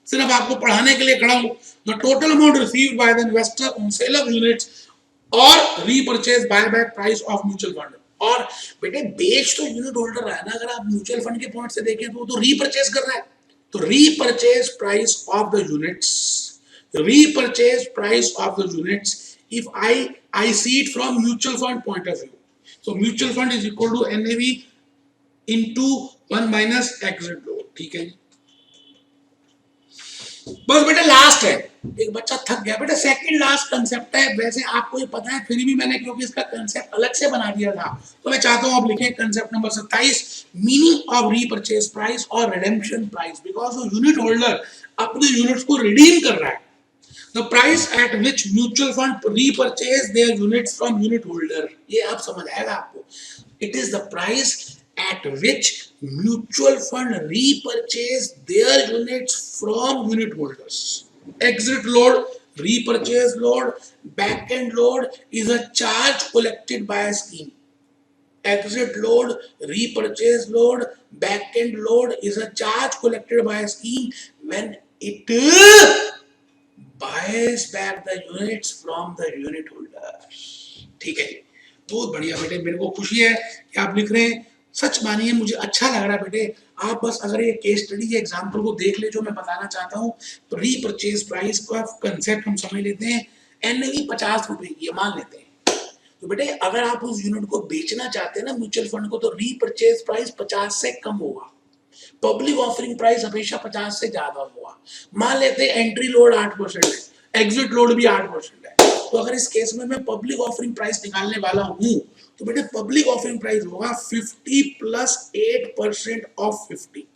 सिर्फ आपको पढ़ाने के लिए खड़ा हूं। The total amount received by the investor on sale of units or repurchase buyback price of mutual fund. और बेटे बेच तो यूनिट होल्डर है ना, अगर आप म्यूचुअल फंड के पॉइंट से देखें तो रीपरचेज कर रहा है। तो repurchase price of the units, repurchase price of the units if I see it from mutual fund point of view. So mutual fund is equal to NAV into 1 minus exit load. ठीक है, बस बेटा last है। एक बच्चा थक गया बेटा, सेकंड लास्ट कंसेप्ट है। वैसे आपको ये पता है, फिर भी मैंने क्योंकि इसका कंसेप्ट अलग से बना दिया था, तो मैं चाहता हूं आप लिखें concept number 27, meaning of repurchase price और रिडेम्पशन प्राइस। बिकॉज वो यूनिट होल्डर अपने यूनिट्स को रिडीम कर रहा है। The price at which mutual fund repurchase their units from unit holder, ये आप समझ आएगा आपको। It is the price at which mutual fund repurchase their units from unit holders. Exit load, repurchase load, back end load is a charge collected by a scheme. Exit load, repurchase load, back end load is a charge collected by a scheme when it buys back the units from the unit holder. ठीक है, बहुत बढ़िया बेटे, मेरे को खुशी है कि आप लिख रहे हैं। सच मानिए मुझे अच्छा लग रहा है बेटे। आप बस अगर ये केस स्टडी के एग्जांपल को देख ले जो मैं बताना चाहता हूँ, तो रीपरचेज प्राइस का कंसेप्ट हम समझ लेते हैं। एनएवी 50 रुपए की मान लेते हैं। तो बेटे अगर आप उस यूनिट को बेचना चाहते हैं ना म्यूचुअल फंड को, तो रीपरचेज प्राइस 50 से कम होगा। पब्लिक ऑफरिंग प्राइस हमेशा 50 से ज्यादा होगा। मान लेते हैं एंट्री लोड 8% है, एग्जिट लोड भी 8% है। तो अगर इस केस में मैं पब्लिक ऑफरिंग प्राइस निकालने वाला हूं, तो बेटे पब्लिक ऑफरिंग प्राइस होगा 50 प्लस 8% ऑफ 50।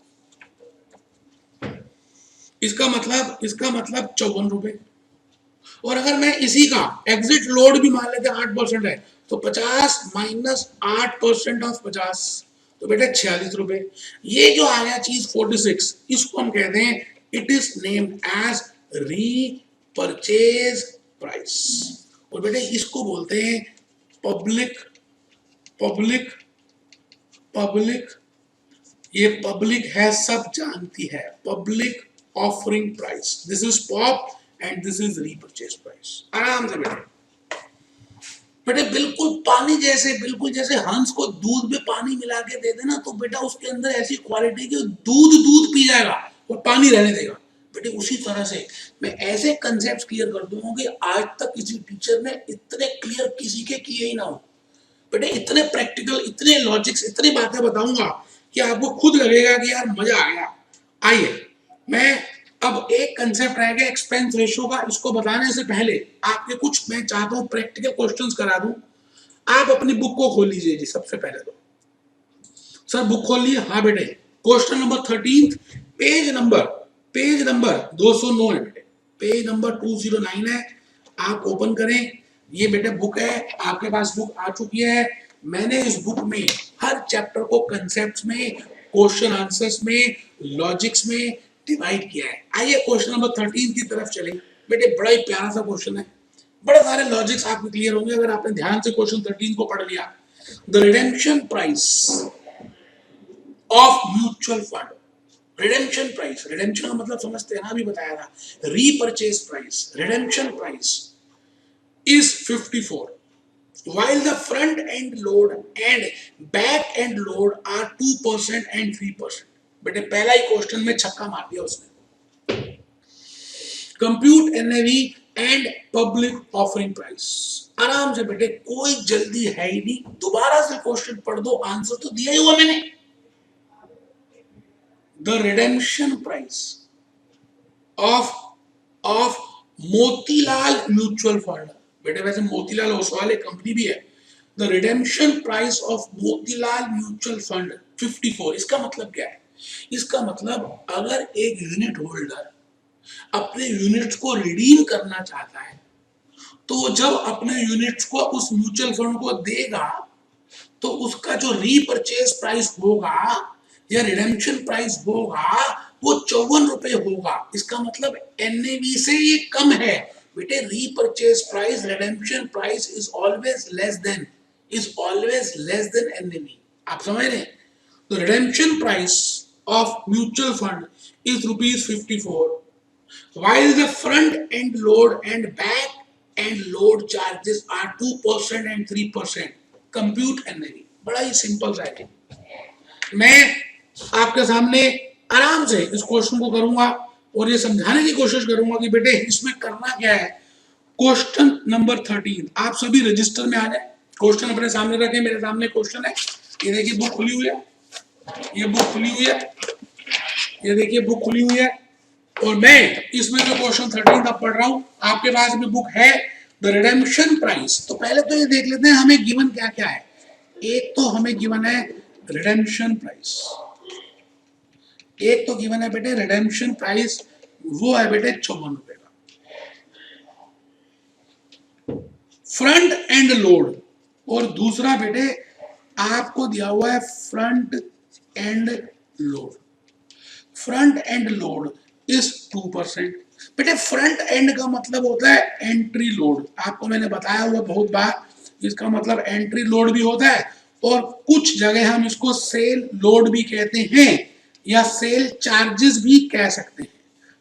इसका मतलब 54 रुपए। और अगर मैं इसी का एग्जिट लोड भी मान लेते हैं 8% है, तो 50 माइनस 8% ऑफ 50, तो बेटा 46 रुपए। ये जो आ गया चीज 46, इसको हम कहते हैं it is named as repurchase price. और बेटे इसको बोलते हैं पब्लिक ये पब्लिक है, सब जानती है, public offering price. This is pop and this is repurchase price. आराम से बेटे बिल्कुल पानी जैसे, बिल्कुल जैसे हंस को दूध में पानी मिला के दे देना, तो बेटा उसके अंदर ऐसी क्वालिटी कि दूध पी जाएगा और पानी रहने देगा। बेटे उसी तरह से मैं ऐसे कंसेप्ट क्लियर कर दूंगा कि आज तक किसी टीचर ने इतने क्लियर किसी के किए ही ना हो। बेटे इतने प्रैक्टिकल, इतने लॉजिक्स, इतनी बातें बताऊंगा कि आपको खुद लगेगा कि यार मजा आ गया। आइए, मैं अब एक कंसेप्ट रह गया एक्सपेंस रेशियो का, इसको बताने से पहले आपके कुछ मैं चाहता हूं प्रैक्टिकल क्वेश्चंस करा दूं। आप अपनी बुक को खोल लीजिए जी। सबसे पहले तो सर बुक खोल लिए? हाँ बेटे, क्वेश्चन नंबर 13, पेज नंबर 209 है बेटे, पेज नंबर 209 है। आप ओपन करें, ये बेटे बुक है, आपके पास बुक आ चुकी है। मैंने इस बुक में हर चैप्टर को कंसेप्ट्स में, क्वेश्चन आंसर्स में, लॉजिक्स में डिवाइड किया है। आइए क्वेश्चन नंबर 13 की तरफ चलें। बेटे बड़ा ही प्यारा सा क्वेश्चन है, बड़े सारे लॉजिक्स आपको क्लियर होंगे अगर आपने ध्यान से क्वेश्चन 13 को पढ़ लिया। The redemption price of mutual fund, redemption price, redemption का मतलब समझते हैं ना, अभी बताया था। Repurchase price, redemption price is 54 while the front end load and back end load are 2% and 3%। बेटे पहला ही क्वेश्चन में छक्का मार दिया उसने। Compute NAV and public offering price. आराम से बेटे, कोई जल्दी है ही नहीं, दोबारा से क्वेश्चन पढ़ दो, आंसर तो दिया ही हुआ मैंने। The redemption price of Motilal mutual fund. बेटे वैसे मोतीलाल ओसवाल एक कंपनी भी है। The redemption price of Motilal mutual fund 54। इसका मतलब क्या है? इसका मतलब अगर एक यूनिट होल्डर अपने यूनिट्स को रिडीम करना चाहता है, तो जब अपने यूनिट्स को उस म्यूचुअल फंड को देगा, तो उसका जो रीपरचेज प्राइस होगा या रिडेम्पशन प्राइस होगा वो 54 रुपए होगा। इसका मतलब एनएवी से ये कम है। बेटे repurchase price, redemption price is always less than NAV. आप समझ रहे हैं? तो redemption price of mutual fund is ₹54 while the front end load and back end load charges are 2% and 3%। Compute NAV, बड़ा ही सिंपल सा है। मैं आपके सामने आराम से इस क्वेश्चन को करूंगा और ये समझाने की कोशिश करूंगा कि बेटे इसमें करना क्या है। क्वेश्चन नंबर 13, आप सभी रजिस्टर में आ जाए, क्वेश्चन अपने सामने रखें। मेरे सामने क्वेश्चन है, ये देखिए बुक खुली हुई है, ये बुक खुली हुई है, ये देखिए बुक खुली हुई है, और मैं इसमें जो क्वेश्चन 13 का पढ़ रहा हूं, आपके पास में बुक है। द रिडेम्पशन प्राइस, तो पहले तो ये देख लेते हैं हमें गिवन क्या क्या है। एक तो हमें गिवन है रिडेम्पशन प्राइस, एक तो गिवन है बेटे रिडेम्पशन प्राइस, वो है बेटे 54 रुपए का। फ्रंट एंड लोड, और दूसरा बेटे आपको दिया हुआ है front end load. Front end load is 2%। बेटे फ्रंट एंड का मतलब होता है एंट्री लोड, आपको मैंने बताया हुआ बहुत बार। इसका मतलब एंट्री लोड भी होता है, और कुछ जगह हम इसको सेल लोड भी कहते हैं, या सेल चार्जेस भी कह सकते हैं।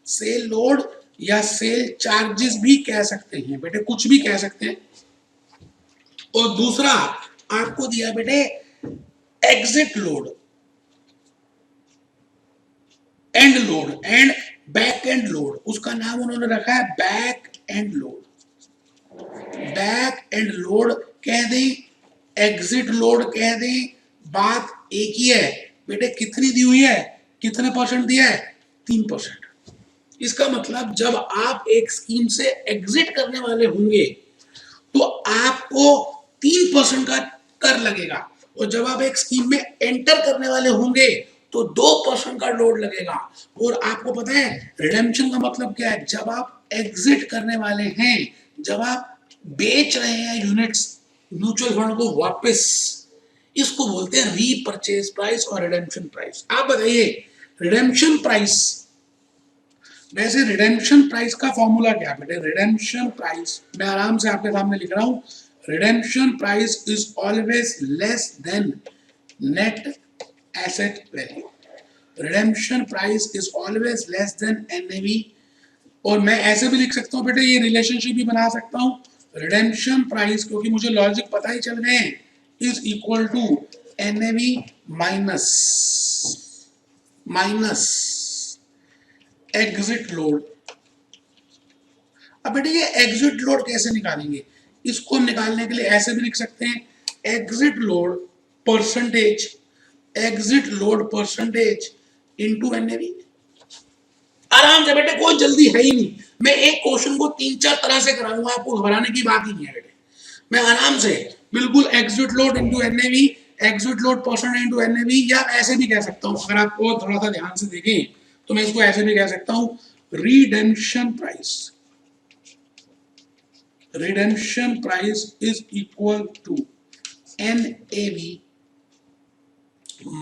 सेल लोड या सेल चार्जेस भी कह सकते हैं बेटे, कुछ भी कह सकते हैं। और दूसरा आपको दिया बेटे exit load, and load and back end load, उसका नाम उन्होंने रखा है back end load. Back end load कह दें, एग्जिट लोड कह दें, बात एक ही है बेटे। कितनी दी हुई है, कितने परसेंट दिया है? 3%। इसका मतलब जब आप एक स्कीम से एग्जिट करने वाले होंगे तो आपको 3% का कर लगेगा, और जब आप एक स्कीम में एंटर करने वाले होंगे तो 2% का लोड लगेगा। और आपको पता है रिडेम्पशन का मतलब क्या है? जब आप एग्जिट करने वाले हैं, जब आप बेच रहे हैं यूनिट्स म्यूचुअल फंड को वापस, इसको बोलते हैं रीपरचेज प्राइस और रिडेम्पशन प्राइस। आप बताइए रिडेम्पशन प्राइस, वैसे रिडेम्पशन प्राइस का फॉर्मूला क्या है बेटे? रिडेम्पशन प्राइस मैं आराम से आपके सामने लिख रहा हूं। Redemption price is always less than net asset value. Redemption price is always less than NAV. और मैं ऐसे भी लिख सकता हूं बेटे, ये रिलेशनशिप भी बना सकता हूं। रिडेम्पशन प्राइस, क्योंकि मुझे लॉजिक पता ही चल गए हैं, is equal to NAV minus exit load. अब बेटे ये एग्जिट लोड कैसे निकालेंगे? इसको निकालने के लिए ऐसे भी लिख सकते हैं, exit load percentage, exit load percentage into NAV. आराम से बेटे, कोई जल्दी है ही नहीं। मैं एक क्वेश्चन को 3-4 तरह से कराऊंगा, आपको घबराने की बात ही नहीं है बेटे। मैं आराम से बिल्कुल exit load into NAV, exit load percentage into NAV, या ऐसे भी कह सकता हूं, अगर आपको थोड़ा सा ध्यान से देखें तो मैं इसको ऐसे भी कह सकता हूं, redemption price. redemption price is equal to NAV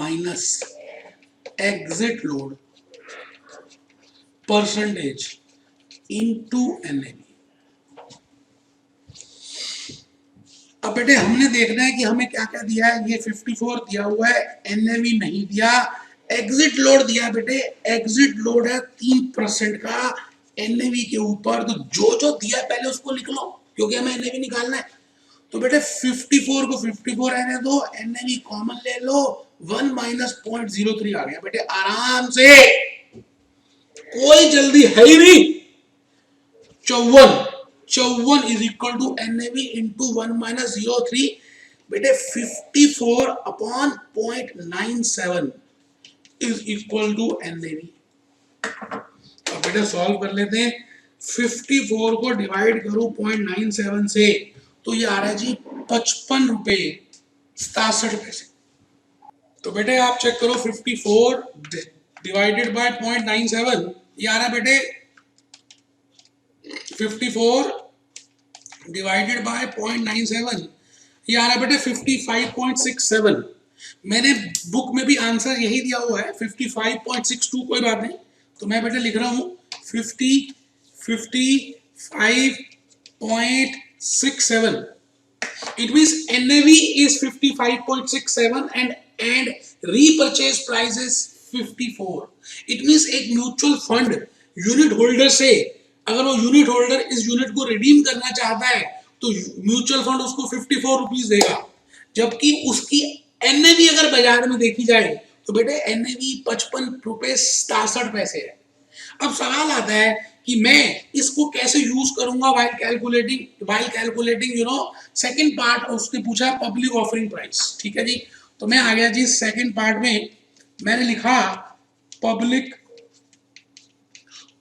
minus exit load percentage into NAV। अब बेटे हमने देखना है कि हमें क्या क्या दिया है। ये 54 दिया हुआ है, NAV नहीं दिया, एग्जिट लोड दिया बेटे। एग्जिट लोड है 3% का NAV के ऊपर। तो जो जो दिया पहले उसको लिख लो, क्योंकि हमें NAV निकालना है। तो बेटे 54 को 54 रहने दो, NAV कॉमन ले लो, 1 माइनस 0.03 आ गया बेटे आराम से, कोई जल्दी है ही नहीं। 54 is equal to NAV into 1 minus 0.03 बेटे 54 upon 0.97 is equal to NAV। अब बेटे सॉल्व कर लेते हैं। 54 को डिवाइड करो 0.97 से, तो ये आ रहा है जी 55 रुपए 67 पैसे। तो बेटे आप चेक करो, 54 डिवाइडेड बाय 0.97, ये आ रहा है बेटे 54 डिवाइडेड बाय 0.97, ये आ रहा है बेटे 55.67। मैंने बुक में भी आंसर यही दिया हुआ है 55.62, कोई बात नहीं। तो मैं बेटे लिख रहा हूं 55.67। It means NAV is 55.67 and repurchase price is 54। It means एक म्यूचुअल फंड यूनिट होल्डर से, अगर वो यूनिट होल्डर इस यूनिट को रिडीम करना चाहता है तो म्यूचुअल फंड उसको 54 रुपीज देगा, जबकि उसकी NAV अगर बाजार में देखी जाए तो बेटे NAV 55 रुपए 67 पैसे है। अब सवाल आता है कि मैं इसको कैसे यूज करूंगा व्हाइल कैलकुलेटिंग सेकंड पार्ट। उसने पूछा पब्लिक ऑफरिंग प्राइस, ठीक है जी। तो मैं आ गया जी सेकंड पार्ट में, मैंने लिखा पब्लिक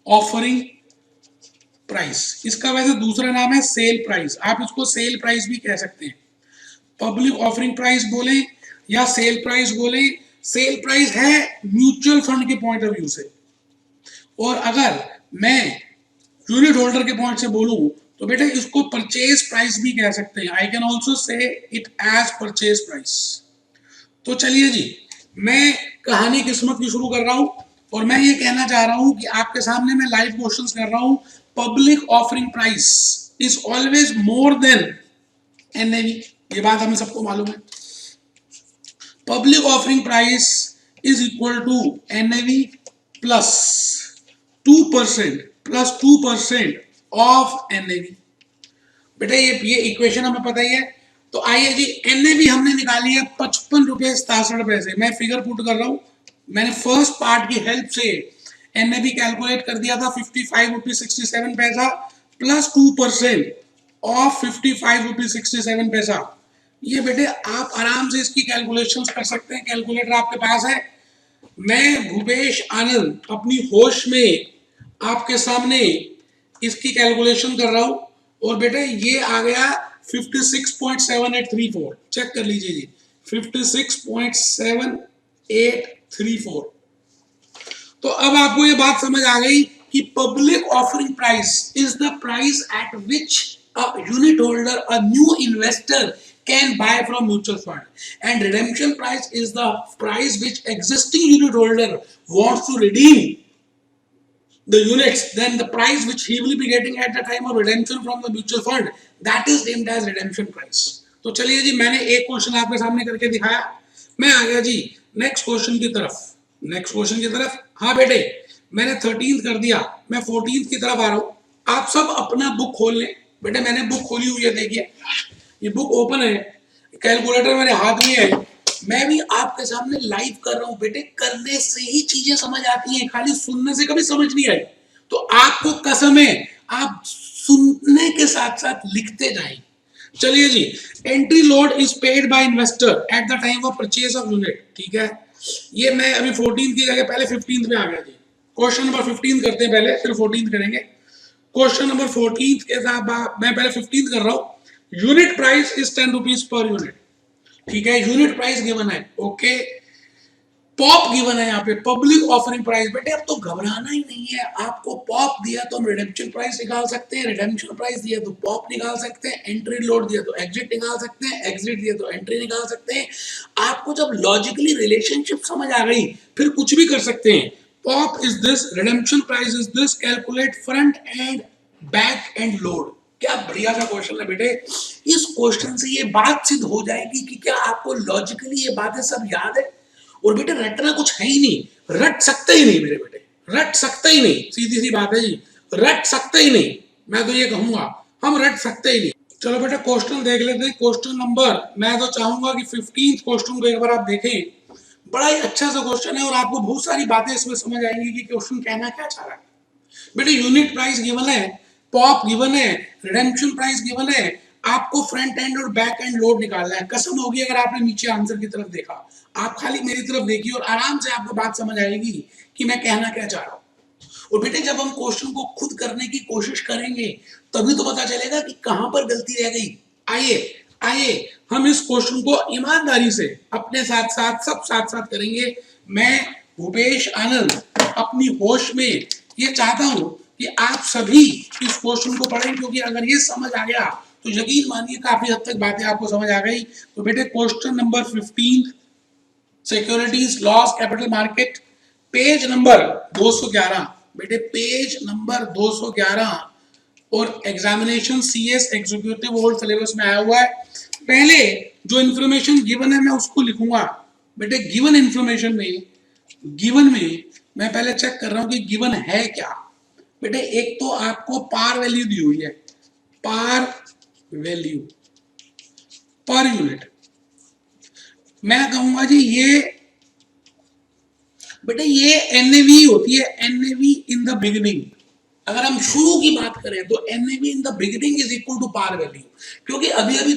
ऑफरिंग प्राइस। इसका वैसे दूसरा नाम है सेल प्राइस, आप इसको सेल प्राइस भी कह सकते हैं। पब्लिक ऑफरिंग प्राइस बोले या सेल प्राइस बोले, सेल प्राइस है म्यूचुअल फंड के पॉइंट ऑफ व्यू से, और अगर मैं यूनिट होल्डर के पॉइंट से बोलूं तो बेटा इसको परचेज प्राइस भी कह सकते हैं। I can also say it as purchase price. तो चलिए जी, मैं कहानी किस्मत की शुरू कर रहा हूं, और मैं ये कहना चाह रहा हूं कि आपके सामने मैं लाइव क्वेश्चंस कर रहा हूं। Public offering price is always more than NAV, ये बात हमें सबको मालूम है। Public offering price is equal to NAV plus 2% of NAV। बेटा ये इक्वेशन हमें पता ही है। तो आइए जी, NAV हमने निकाली है 55 रुपए 67 पैसे। मैं फिगर पुट कर रहा हूं, मैंने फर्स्ट पार्ट की हेल्प से NAV कैलकुलेट कर दिया था 55 रुपीज 67 पैसा प्लस 2% ऑफ 55 रुपीज 67 पैसा। ये बेटे आप आराम से इसकी कैलकुलेशंस कर सकते हैं, कैलकुलेटर आपके पास है। मैं भूपेश आनंद अपनी होश में आपके सामने इसकी कैलकुलेशन कर रहा हूं, और बेटे ये आ गया 56.7834। चेक कर लीजिए जी, 56.7834। तो अब आपको ये बात समझ आ गई कि public offering price is the price at which a unit holder, a new investor can buy from mutual fund, and redemption price is the price which existing unit holder wants to redeem the units, then the price which he will be getting at the time of redemption from the mutual fund, that is named as redemption price। तो चलिए जी, मैंने एक question आपके सामने करके दिखाया, मैं आ गया जी नेक्स्ट क्वेश्चन की तरफ। हाँ बेटे, मैंने 13th कर दिया, मैं 14th की तरफ आ रहा हूं। आप सब अपना बुक खोल लें बेटे, मैंने बुक खोली हुई है, देखिए ये बुक ओपन है, कैलकुलेटर मेरे हाथ में है, मैं भी आपके सामने लाइव कर रहा हूं बेटे। करने से ही चीजें समझ आती हैं, खाली सुनने से कभी समझ नहीं आई। तो आपको कसम है, आप सुनने के साथ साथ लिखते जाएं। चलिए जी, entry load is paid by investor at the time of purchase of unit, ठीक है। ये मैं अभी 14 की जगह पहले 15 पे आ गया जी। क्वेश्चन नंबर 15 करते हैं पहले, फिर 14 करेंगे। क्वेश्चन नंबर 14 के साथ मैं पहले 15 कर रहा हूं। Unit price is 10 rupees per unit, ठीक है, यूनिट प्राइस गिवन है, ओके। पॉप गिवन है यहाँ पे, पब्लिक ऑफरिंग प्राइस। बेटे अब तो घबराना ही नहीं है, आपको पॉप दिया तो हम रिडेम्पशन प्राइस निकाल सकते हैं, रिडेम्पशन प्राइस दिया तो पॉप निकाल सकते हैं, एंट्री लोड दिया तो एग्जिट निकाल सकते हैं, एग्जिट दिया तो एंट्री निकाल सकते हैं। आपको जब लॉजिकली रिलेशनशिप समझ आ गई फिर कुछ भी कर सकते हैं। Pop is this, redemption price is this, calculate front end back end load. क्या बढ़िया सा क्वेश्चन है बेटे। इस क्वेश्चन से ये बात सिद्ध हो जाएगी कि क्या आपको लॉजिकली ये बातें सब याद है। और बेटे रटना कुछ है ही नहीं, रट सकते ही नहीं मेरे बेटे, रट सकते ही नहीं, सीधी सी बात है जी, रट सकते ही नहीं। मैं तो ये कहूंगा हम रट सकते ही नहीं। चलो बेटा क्वेश्चन देख लेते हैं। क्वेश्चन नंबर, मैं तो चाहूंगा कि 15 क्वेश्चन को एक बार आप देखें। बड़ा ही अच्छा सा क्वेश्चन है और आपको बहुत सारी बातें इसमें समझ आएंगी कि क्वेश्चन कहना क्या चाह रहा है। बेटे यूनिट प्राइस गिवन है, पॉप गिवन है, रिडेम्पशन प्राइस गिवन है, आपको फ्रंट एंड और बैक एंड लोड निकालना है। कसम होगी अगर आपने नीचे आंसर की तरफ देखा, आप खाली मेरी तरफ देखिए और आराम से आपको बात समझ आएगी कि मैं कहना क्या चाह रहा हूं। और बेटे जब हम क्वेश्चन को खुद करने की कोशिश करेंगे तभी तो पता चलेगा कि कहां पर गलती रह गई। आइए आइए हम इस क्वेश्चन को ईमानदारी से अपने साथ साथ सब साथ साथ करेंगे। मैं भूपेश आनंद अपनी होश में ये चाहता हूं कि आप सभी इस क्वेश्चन को पढ़ें, क्योंकि अगर ये समझ आ गया तो यकीन मानिए काफी हद तक बातें आपको समझ आ गई। तो बेटे question number 15, securities loss capital market, page number 211। बेटे पेज नंबर 211 और examination CS executive old syllabus में आया हुआ है। पहले जो इन्फॉर्मेशन गिवन है मैं उसको लिखूंगा। बेटे गिवन इन्फॉर्मेशन में, गिवन में मैं पहले चेक कर रहा हूं कि गिवन है क्या। बेटे एक तो आपको पार वैल्यू दी हुई है, पार वैल्यू पर यूनिट। मैं कहूंगा जी ये बेटे ये एनएवी होती है, एनएवी इन द बिगिनिंग। अगर हम शुरू की बात करें तो NAV in the beginning is equal to par value, क्योंकि अभी अभी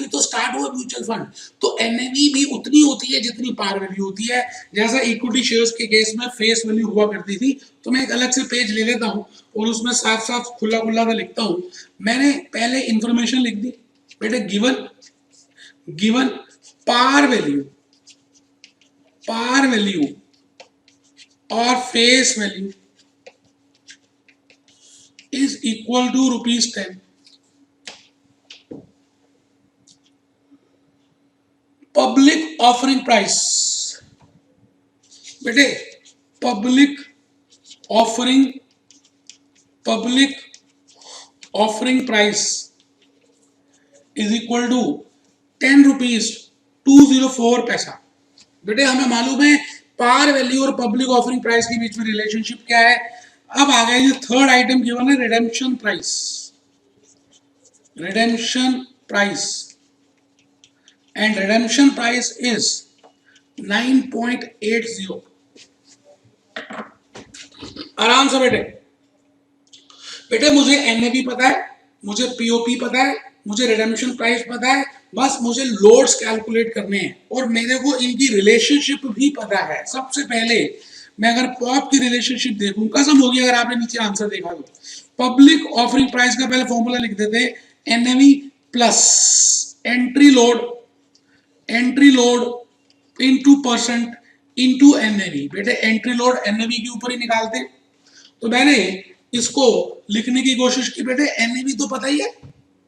तो स्टार्ट हुआ म्यूचुअल फंड, तो एनएवी भी उतनी होती है जितनी पार वैल्यू होती है। जैसा इक्विटी शेयर्स के केस में फेस वैल्यू हुआ करती थी। तो मैं एक अलग से पेज ले लेता हूं और उसमें साफ साफ खुला खुला सा लिखता हूं। मैंने पहले इंफॉर्मेशन लिख दी बेटे, given given par value, par value और face value is equal to ₹10। Public offering price, बेटे public offering price is equal to ₹10.204। बेटे हमें मालूम है पार वैल्यू और पब्लिक ऑफरिंग प्राइस के बीच में रिलेशनशिप क्या है। अब आ गया ये थर्ड आइटम गिवन है, redemption price. Redemption price and redemption price is 9.80। आराम से बेटे, बेटे मुझे एनएवी पता है, मुझे पीओपी पता है, मुझे रिडेम्पशन प्राइस पता है, बस मुझे लोड्स कैलकुलेट करने हैं और मेरे को इनकी रिलेशनशिप भी पता है। सबसे पहले मैं अगर पॉप की रिलेशनशिप देखूं, कसम होगी अगर आपने नीचे आंसर देखा तो, पब्लिक ऑफरिंग प्राइस का पहले फॉर्मूला लिख देते, NAV plus entry load into percent into NAV. बेटे एंट्री लोड एनएवी के ऊपर ही निकालते। तो मैंने इसको लिखने की कोशिश की। बेटे एनएवी तो पता ही है,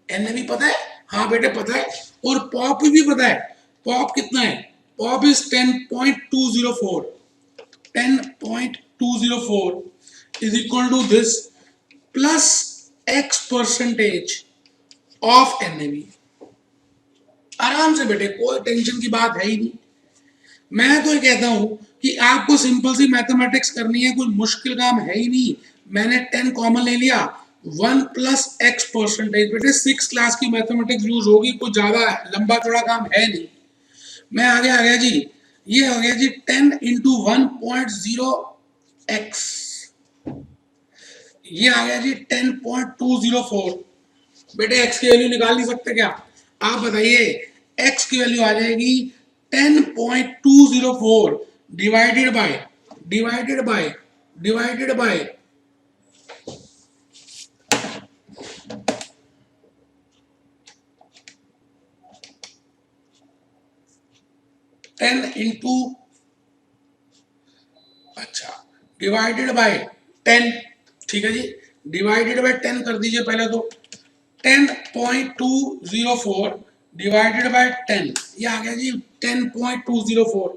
एनएवी पता है, हाँ बेटे पता है, और पॉप भी पता है। पॉप कितना है, POP is 10.204, 10.204 is equal to this plus X percentage of NAV। आराम से बेटे, कोई टेंशन की बात है ही नहीं। मैं तो ये कहता हूं कि आपको सिंपल सी मैथमेटिक्स करनी है, कोई मुश्किल काम है ही नहीं। मैंने 10 कॉमन ले लिया, 1 प्लस X परसेंटेज। बेटे 6 क्लास की मैथमेटिक्स यूज होगी, कोई ज्यादा लंबा चौड़ा काम है नहीं। मैं आगे आ गया जी, ये हो गया जी 10 इंटू 1.0x, ये आ गया जी 10.204। बेटे x की वैल्यू निकाल नहीं सकते क्या? आप बताइए, x की वैल्यू आ जाएगी 10.204 divided by 10 into, अच्छा, डिवाइडेड बाय 10, ठीक है जी, डिवाइडेड बाय 10 कर दीजिए पहले तो। 10.204 डिवाइडेड बाय 10, ये आ गया जी 10.204।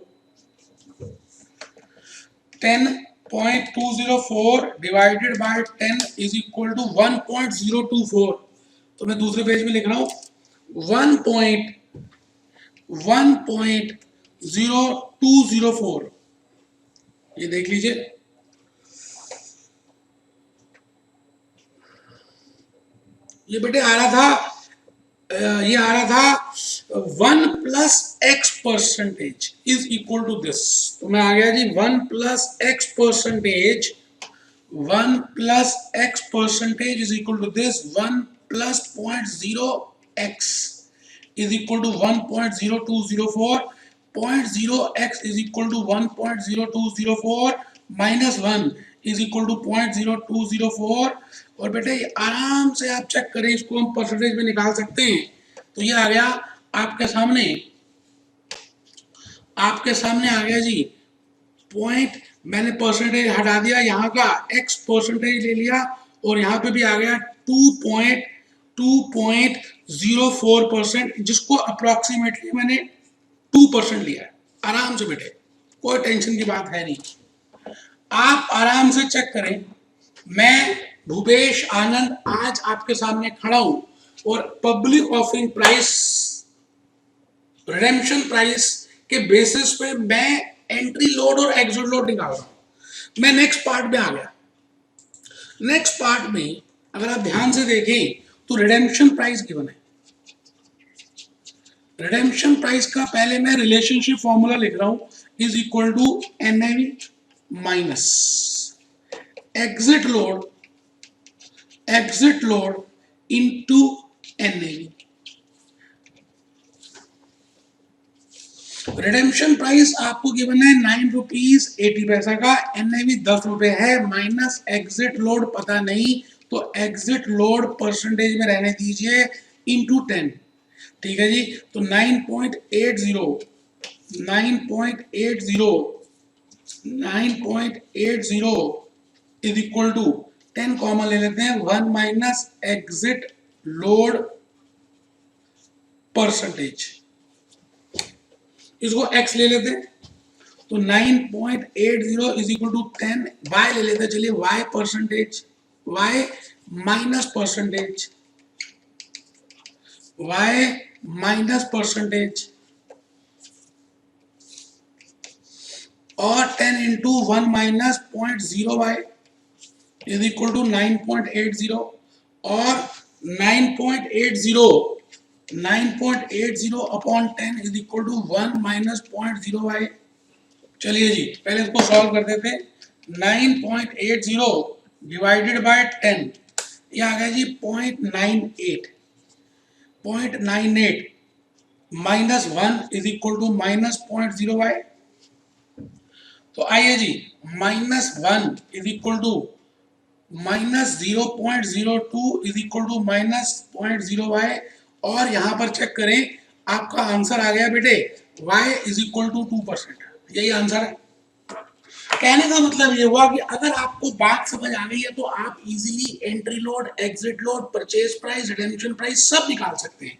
10.204 divided by 10 is equal to 1.024। तो मैं दूसरे पेज में लिख रहा हूं 1.0204, ये देख लीजिए। ये बेटे आ रहा था, ये आ रहा था 1 plus X percentage is equal to this. तो मैं आ गया जी 1 plus X percentage, 1 plus X percentage is equal to this 1 plus 0.0x is equal to 1.0204. 0.0x is equal to 1.0204 minus 1 is equal to 0.0204। और बेटे आराम से आप चेक करें, इसको हम परसेंटेज में निकाल सकते हैं। तो ये आ गया आपके सामने आ गया जी पॉइंट, मैंने परसेंटेज हटा दिया, यहाँ का x परसेंटेज ले लिया और यहाँ पे भी आ गया 2.04%, जिसको अप्रोक्सीमेटली मैंने 2% लिया है। आराम से बेटे, कोई टेंशन की बात है नहीं, आप आराम से चेक करें। मैं भूपेश आनंद आज आपके सामने खड़ा हूं और public offering price, redemption price के बेसिस पे मैं एंट्री लोड और एग्जिट लोड निकाल रहा हूं। मैं नेक्स्ट पार्ट में आ गया। नेक्स्ट पार्ट में अगर आप ध्यान से देखें तो रिडेम्पशन प्राइस गिवन है। रिडेम्पशन प्राइस का पहले मैं रिलेशनशिप फॉर्मूला लिख रहा हूं, is equal to NAV minus exit load into NAV. Redemption price आपको गिवन है 9 रुपीज 80 पैसा का, एनएवी 10 रुपए है, माइनस एग्जिट लोड पता नहीं, तो एग्जिट लोड परसेंटेज में रहने दीजिए इनटू 10, ठीक है जी। तो 9.80 इज इक्वल टू 10 कॉमन ले लेते हैं, 1 माइनस एग्जिट लोड परसेंटेज, इसको x ले लेते हैं। तो 9.80 इज इक्वल टू 10, y ले लेते हैं, चलिए y percentage, y minus percentage, y minus percentage, और 10 into 1 minus 0.0y is equal to 9.80, और 9.80 upon 10 is equal to 1 minus 0.0y। चलिए जी पहले इसको सॉल्व कर देते हैं। 9.80 डिवाइडेड बाय 10, ये आ गया जी 0.98 minus 1 is equal to minus 0.0y। तो आइए जी minus 1 is equal to minus 0.02 is equal to minus 0.0y, और यहां पर चेक करें आपका आंसर आ गया बेटे y इज इक्वल टू 2%, यही आंसर है। कहने का मतलब ये हुआ कि अगर आपको बात समझ आ गई है तो आप easily entry load, exit load, purchase price, redemption price सब निकाल सकते हैं।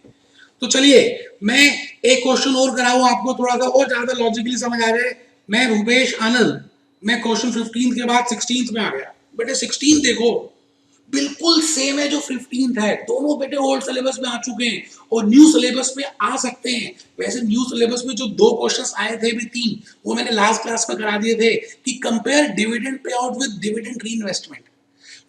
तो चलिए मैं एक क्वेश्चन और कराऊं आपको, थोड़ा सा और ज्यादा लॉजिकली समझ आ जाए। मैं भूपेश आनंद, मैं क्वेश्चन 15 के बाद 16 में आ गया। बेटे 16 देखो बिल्कुल सेम है जो 15 है, दोनों बेटे ओल्ड सिलेबस में आ चुके हैं और न्यू सिलेबस में आ सकते हैं। वैसे न्यू सिलेबस में जो 2 क्वेश्चंस आए थे भी 3, वो मैंने लास्ट क्लास में करा दिए थे कि compare dividend pay out with dividend reinvestment.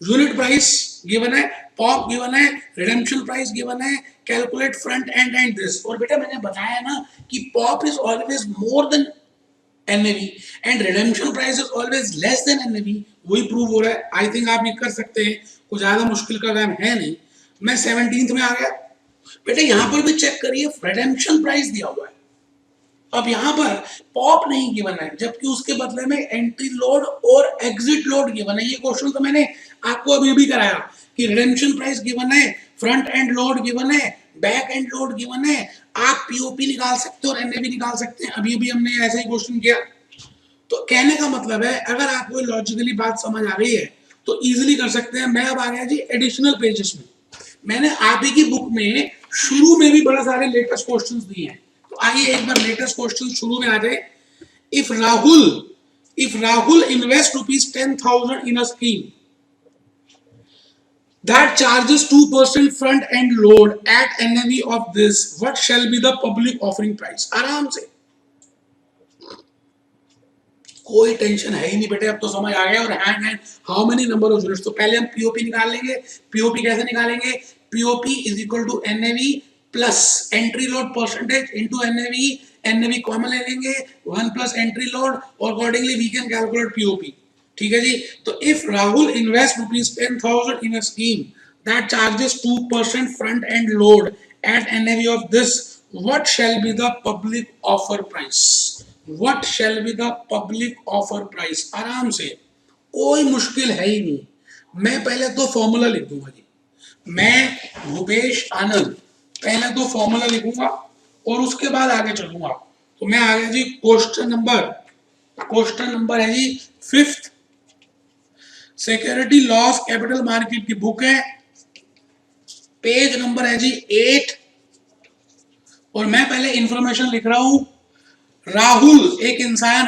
Unit price given है, पॉप गिवन है, रिडेम्पशन प्राइस गिवन है, calculate front end and this. और बेटा मैंने बताया ना कि pop is always more than NAV and redemption price is always less than NAV, वही प्रूव हो रहा है। आई थिंक आप ये कर सकते हैं, कुछ ज्यादा मुश्किल का काम है नहीं। मैं 17 में आ गया। बेटे यहां पर भी चेक करिए, redemption प्राइस दिया हुआ है, अब यहां पर पॉप नहीं गिवन है, जबकि उसके बदले में एंट्री लोड और एग्जिट लोड गिवन है। ये क्वेश्चन तो मैंने आपको अभी भी कराया कि रिडेम्पशन प्राइस गिवन है, फ्रंट एंड लोड गिवन है, बैक एंड लोड गिवन है, आप पीओपी निकाल सकते हो और एनएवी निकाल सकते हैं। अभी अभी हमने ऐसा ही क्वेश्चन किया। तो कहने का मतलब है अगर आपको लॉजिकली बात समझ आ गई है तो इजीली कर सकते हैं। मैं अब आ गया जी एडिशनल पेजेस में। मैंने आप ही की बुक में शुरू में भी बड़ा सारे लेटेस्ट क्वेश्चंस दिए हैं, तो आइए एक बार लेटेस्ट क्वेश्चन शुरू में आ जाए। If Rahul invest ₹10,000 in a scheme that charges 2% front end load at NAV of this, what shall be the public offering price? आराम से, कोई टेंशन है ही नहीं बेटे, अब तो समझ आ गया। और हैंड हैंड how many number of units, तो पहले हम पीओपी निकाल लेंगे। पीओपी कैसे निकालेंगे? POP is equal to NAV plus entry load percentage into NAV, NAV common ले लेंगे 1 प्लस एंट्री लोड और accordingly we can calculate POP. ठीक है जी। तो if Rahul invest ₹10,000 in a scheme that charges 2% front end load at NAV of this, what shall be the public offer price? What shall be the public offer price? आराम से, कोई मुश्किल है ही नहीं। मैं पहले तो फॉर्मूला लिख दूंगा जी, मैं भूपेश आनंद पहले तो फॉर्मूला लिखूंगा और उसके बाद आगे चलूंगा। तो मैं आ गया जी क्वेश्चन नंबर है जी 5th, security loss capital market की बुक है, पेज नंबर है जी 8 और मैं पहले इंफॉर्मेशन लिख रहा हूं। राहुल एक इंसान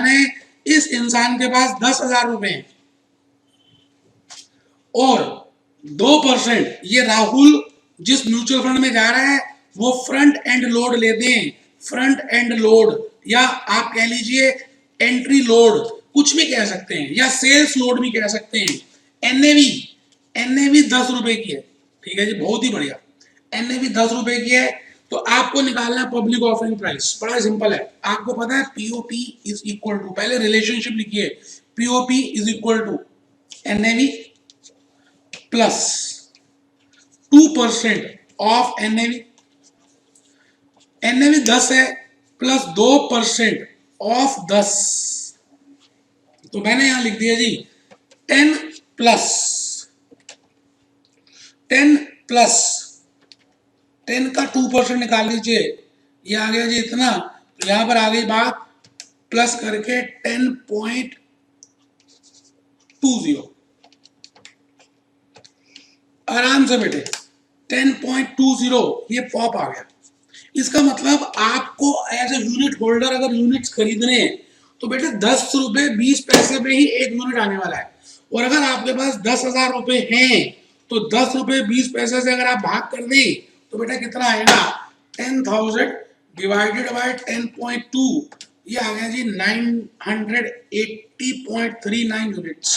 है, इस इंसान के पास 10,000 रुपए हैं और 2% ये राहुल जिस म्यूचुअल फंड में जा रहा है वो फ्रंट एंड लोड लेते हैं। फ्रंट एंड लोड या आप कह लीजिए एंट्री लोड, कुछ भी कह सकते हैं, या सेल्स लोड भी कह सकते हैं। एनएवी 10 रुपए की है। ठीक है जी, बहुत ही बढ़िया। एनएवी 10 रुपए की है तो आपको निकालना है पब्लिक ऑफरिंग प्राइस। बड़ा सिंपल है, आपको पता है पीओपी इज इक्वल टू, पहले रिलेशनशिप लिखिए, POP is equal to NAV plus 2% of NAV. NAV 10 है प्लस 2% ऑफ 10, तो मैंने यहां लिख दिया जी 10 प्लस 10 का 2% निकाल लीजिए, ये आ गया जी इतना। तो यहां पर आ गई बात प्लस करके 10.20, आराम से बेटे 10.20 ये पॉप आ गया। इसका मतलब आपको एज ए यूनिट होल्डर अगर यूनिट्स खरीदने हैं तो बेटे 10 रुपए 20 पैसे में ही एक यूनिट आने वाला है। और अगर आपके पास 10,000 रुपए हैं तो 10 रुपए 20 पैसे से अगर आप भाग कर दें तो बेटा कितना आएगा? 10,000 डिवाइडेड बाय 10.2, ये आ गया जी 980.39 यूनिट्स।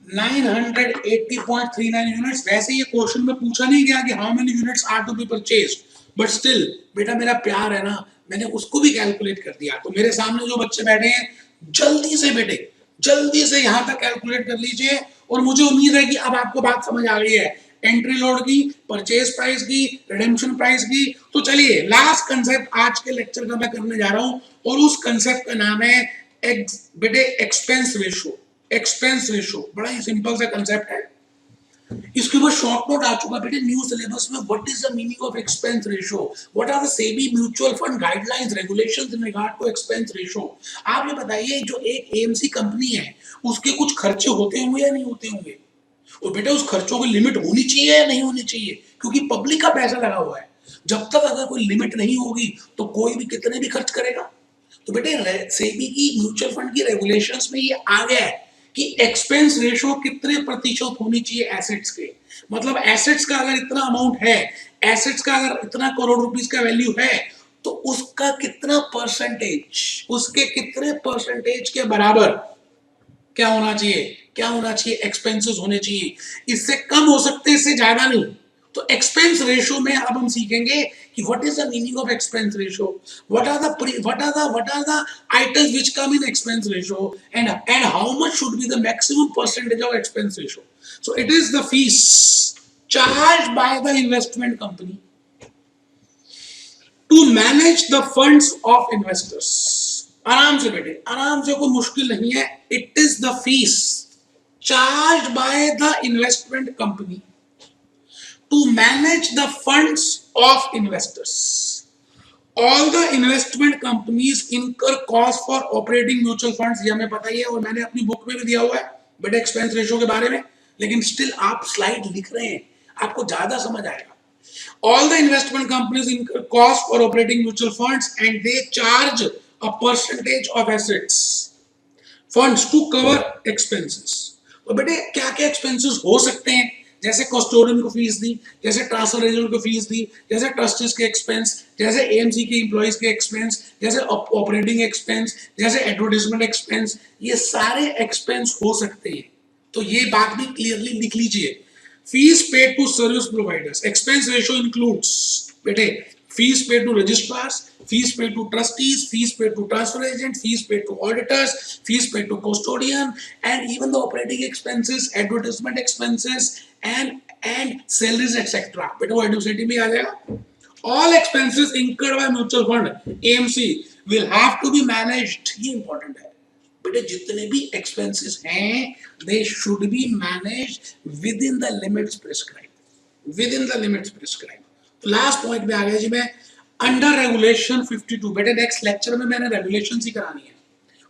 980.39 यूनिट्स। वैसे ये क्वेश्चन में पूछा नहीं गया कि how many units are to be purchased, but still बेटा मेरा प्यार है ना, मैंने उसको भी कैलकुलेट कर दिया। तो मेरे सामने जो बच्चे बैठे हैं जल्दी से बेटे, जल्दी से यहां तक कैलकुलेट कर लीजिए। और मुझे उम्मीद है कि अब आपको बात समझ आ गई है एंट्री लोड की, परचेज प्राइस की, रिडेम्पशन प्राइस की। तो चलिए लास्ट कंसेप्ट आज के लेक्चर का मैं करने जा रहा हूं और उस कंसेप्ट का नाम है बेटे एक्सपेंस रेशियो। एक्सपेंस रेशियो बड़ा ही सिंपल सा कंसेप्ट है, इसके ऊपर शॉर्ट नोट आ चुका बेटे न्यू सिलेबस में। What is the meaning of expense ratio, what are the SEBI mutual fund guidelines regulations in regard to expense ratio. आप ये बताइए जो एक एएमसी कंपनी है उसके कुछ खर्चे होते होंगे या नहीं होते होंगे? और बेटा उस खर्चों की लिमिट होनी चाहिए या नहीं होनी चाहिए, क्योंकि पब्लिक का पैसा लगा हुआ है। जब तक अगर कोई लिमिट नहीं होगी तो कोई भी कितने भी खर्च करेगा। तो बेटे सेबी की म्यूचुअल फंड की रेगुलेशंस में ये आ गया है कि एक्सपेंस रेशो कितने प्रतिशत होनी चाहिए एसेट्स के। मतलब एसेट्स का अगर इतना अमाउंट है, एसेट्स का अगर इतना करोड़ रुपीस का वैल्यू है तो उसका कितना परसेंटेज, उसके कितने परसेंटेज के बराबर क्या होना चाहिए, क्या होना चाहिए, एक्सपेंसेस होने चाहिए। इससे कम हो सकते, इससे ज्यादा नहीं। तो एक्सपेंस रेशियो में अब हम सीखेंगे कि what is the meaning of expense ratio, what are the items which come in expense ratio and how much should be the maximum percentage of expense ratio. So it is the fees charged by the investment company to manage the funds of investors. आराम से बेटे, आराम से, कोई मुश्किल नहीं है। It is the fees charge by the investment company to manage the funds of investors. All the investment companies incur cost for operating mutual funds, ये हमें पता ही है और मैंने अपनी बुक में भी दिया हुआ है बेटे एक्सपेंस रेशियो के बारे में, लेकिन स्टिल आप स्लाइड लिख रहे हैं, आपको ज्यादा समझ आएगा। All the investment companies incur cost for operating mutual funds and they charge a percentage of assets funds to cover expenses। तो बेटे क्या क्या एक्सपेंसेस हो सकते हैं, जैसे कस्टोडियन को फीस दी, जैसे ट्रांसफर एजेंट को फीस दी, जैसे ट्रस्टीज के एक्सपेंस, जैसे एएमसी के एम्प्लॉइज के एक्सपेंस, जैसे ऑपरेटिंग एक्सपेंस, जैसे एडवर्टाइजमेंट एक्सपेंस, ये सारे एक्सपेंस हो सकते हैं। तो ये बात भी क्लियरली लिख लीजिए। Fees paid to service providers. Expense ratio includes, बेटे, fees paid to registrars, fees paid to trustees, fees paid to transfer agent, fees paid to auditors, fees paid to custodian, and even the operating expenses, advertisement expenses, and salaries, etc. बेटे वो administrative में आ जाएगा। All expenses incurred by mutual fund AMC will have to be managed। ये important है बेटे, जितने भी expenses हैं they should be managed with in the limits prescribe, with in the limits prescribe. तो लास्ट पॉइंट में आ गया जी मैं, अंडर रेगुलेशन 52। बेटे नेक्स्ट लेक्चर में मैंने रेगुलेशन ही करानी है,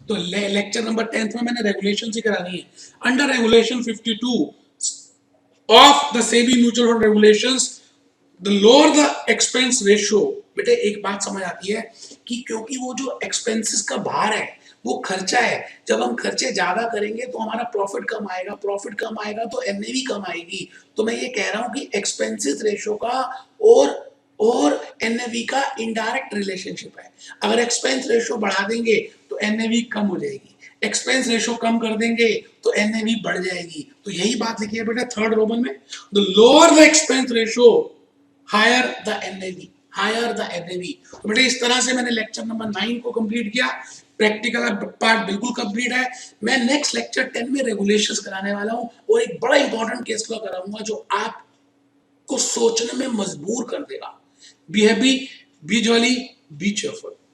तो लेक्चर नंबर 10 में मैंने रेगुलेशन ही करानी है। Under regulation 52 of the SEBI mutual fund regulations, the lower the expense ratio. बेटे एक बात समझ आती है कि क्योंकि वो जो एक्सपेंसेस का भार है वो खर्चा है, जब हम खर्चे ज्यादा करेंगे तो हमारा प्रॉफिट कम आएगा, प्रॉफिट कम आएगा तो एनएवी कम आएगी। तो मैं ये कह रहा हूं कि एक्सपेंसेस रेशियो का और एनएवी का इनडायरेक्ट रिलेशनशिप है। अगर एक्सपेंस रेशियो बढ़ा देंगे तो एनएवी कम हो जाएगी, एक्सपेंस रेशियो कम कर देंगे तो एनएवी बढ़ जाएगी। तो यही बात लिखी है बेटा थर्ड रोमन में, the lower the expense ratio higher the NAV, higher the NAV. तो बेटा इस तरह से मैंने लेक्चर नंबर 9 को कंप्लीट किया। प्रैक्टिकल पार्ट बिल्कुल कंप्लीट है। मैं नेक्स्ट लेक्चर 10 में रेगुलेशंस कराने वाला हूं और एक बड़ा इंपॉर्टेंट केस फ्लो कराऊंगा जो आपको सोचने में मजबूर कर देगा। Be happy, B jolly, B cheerful.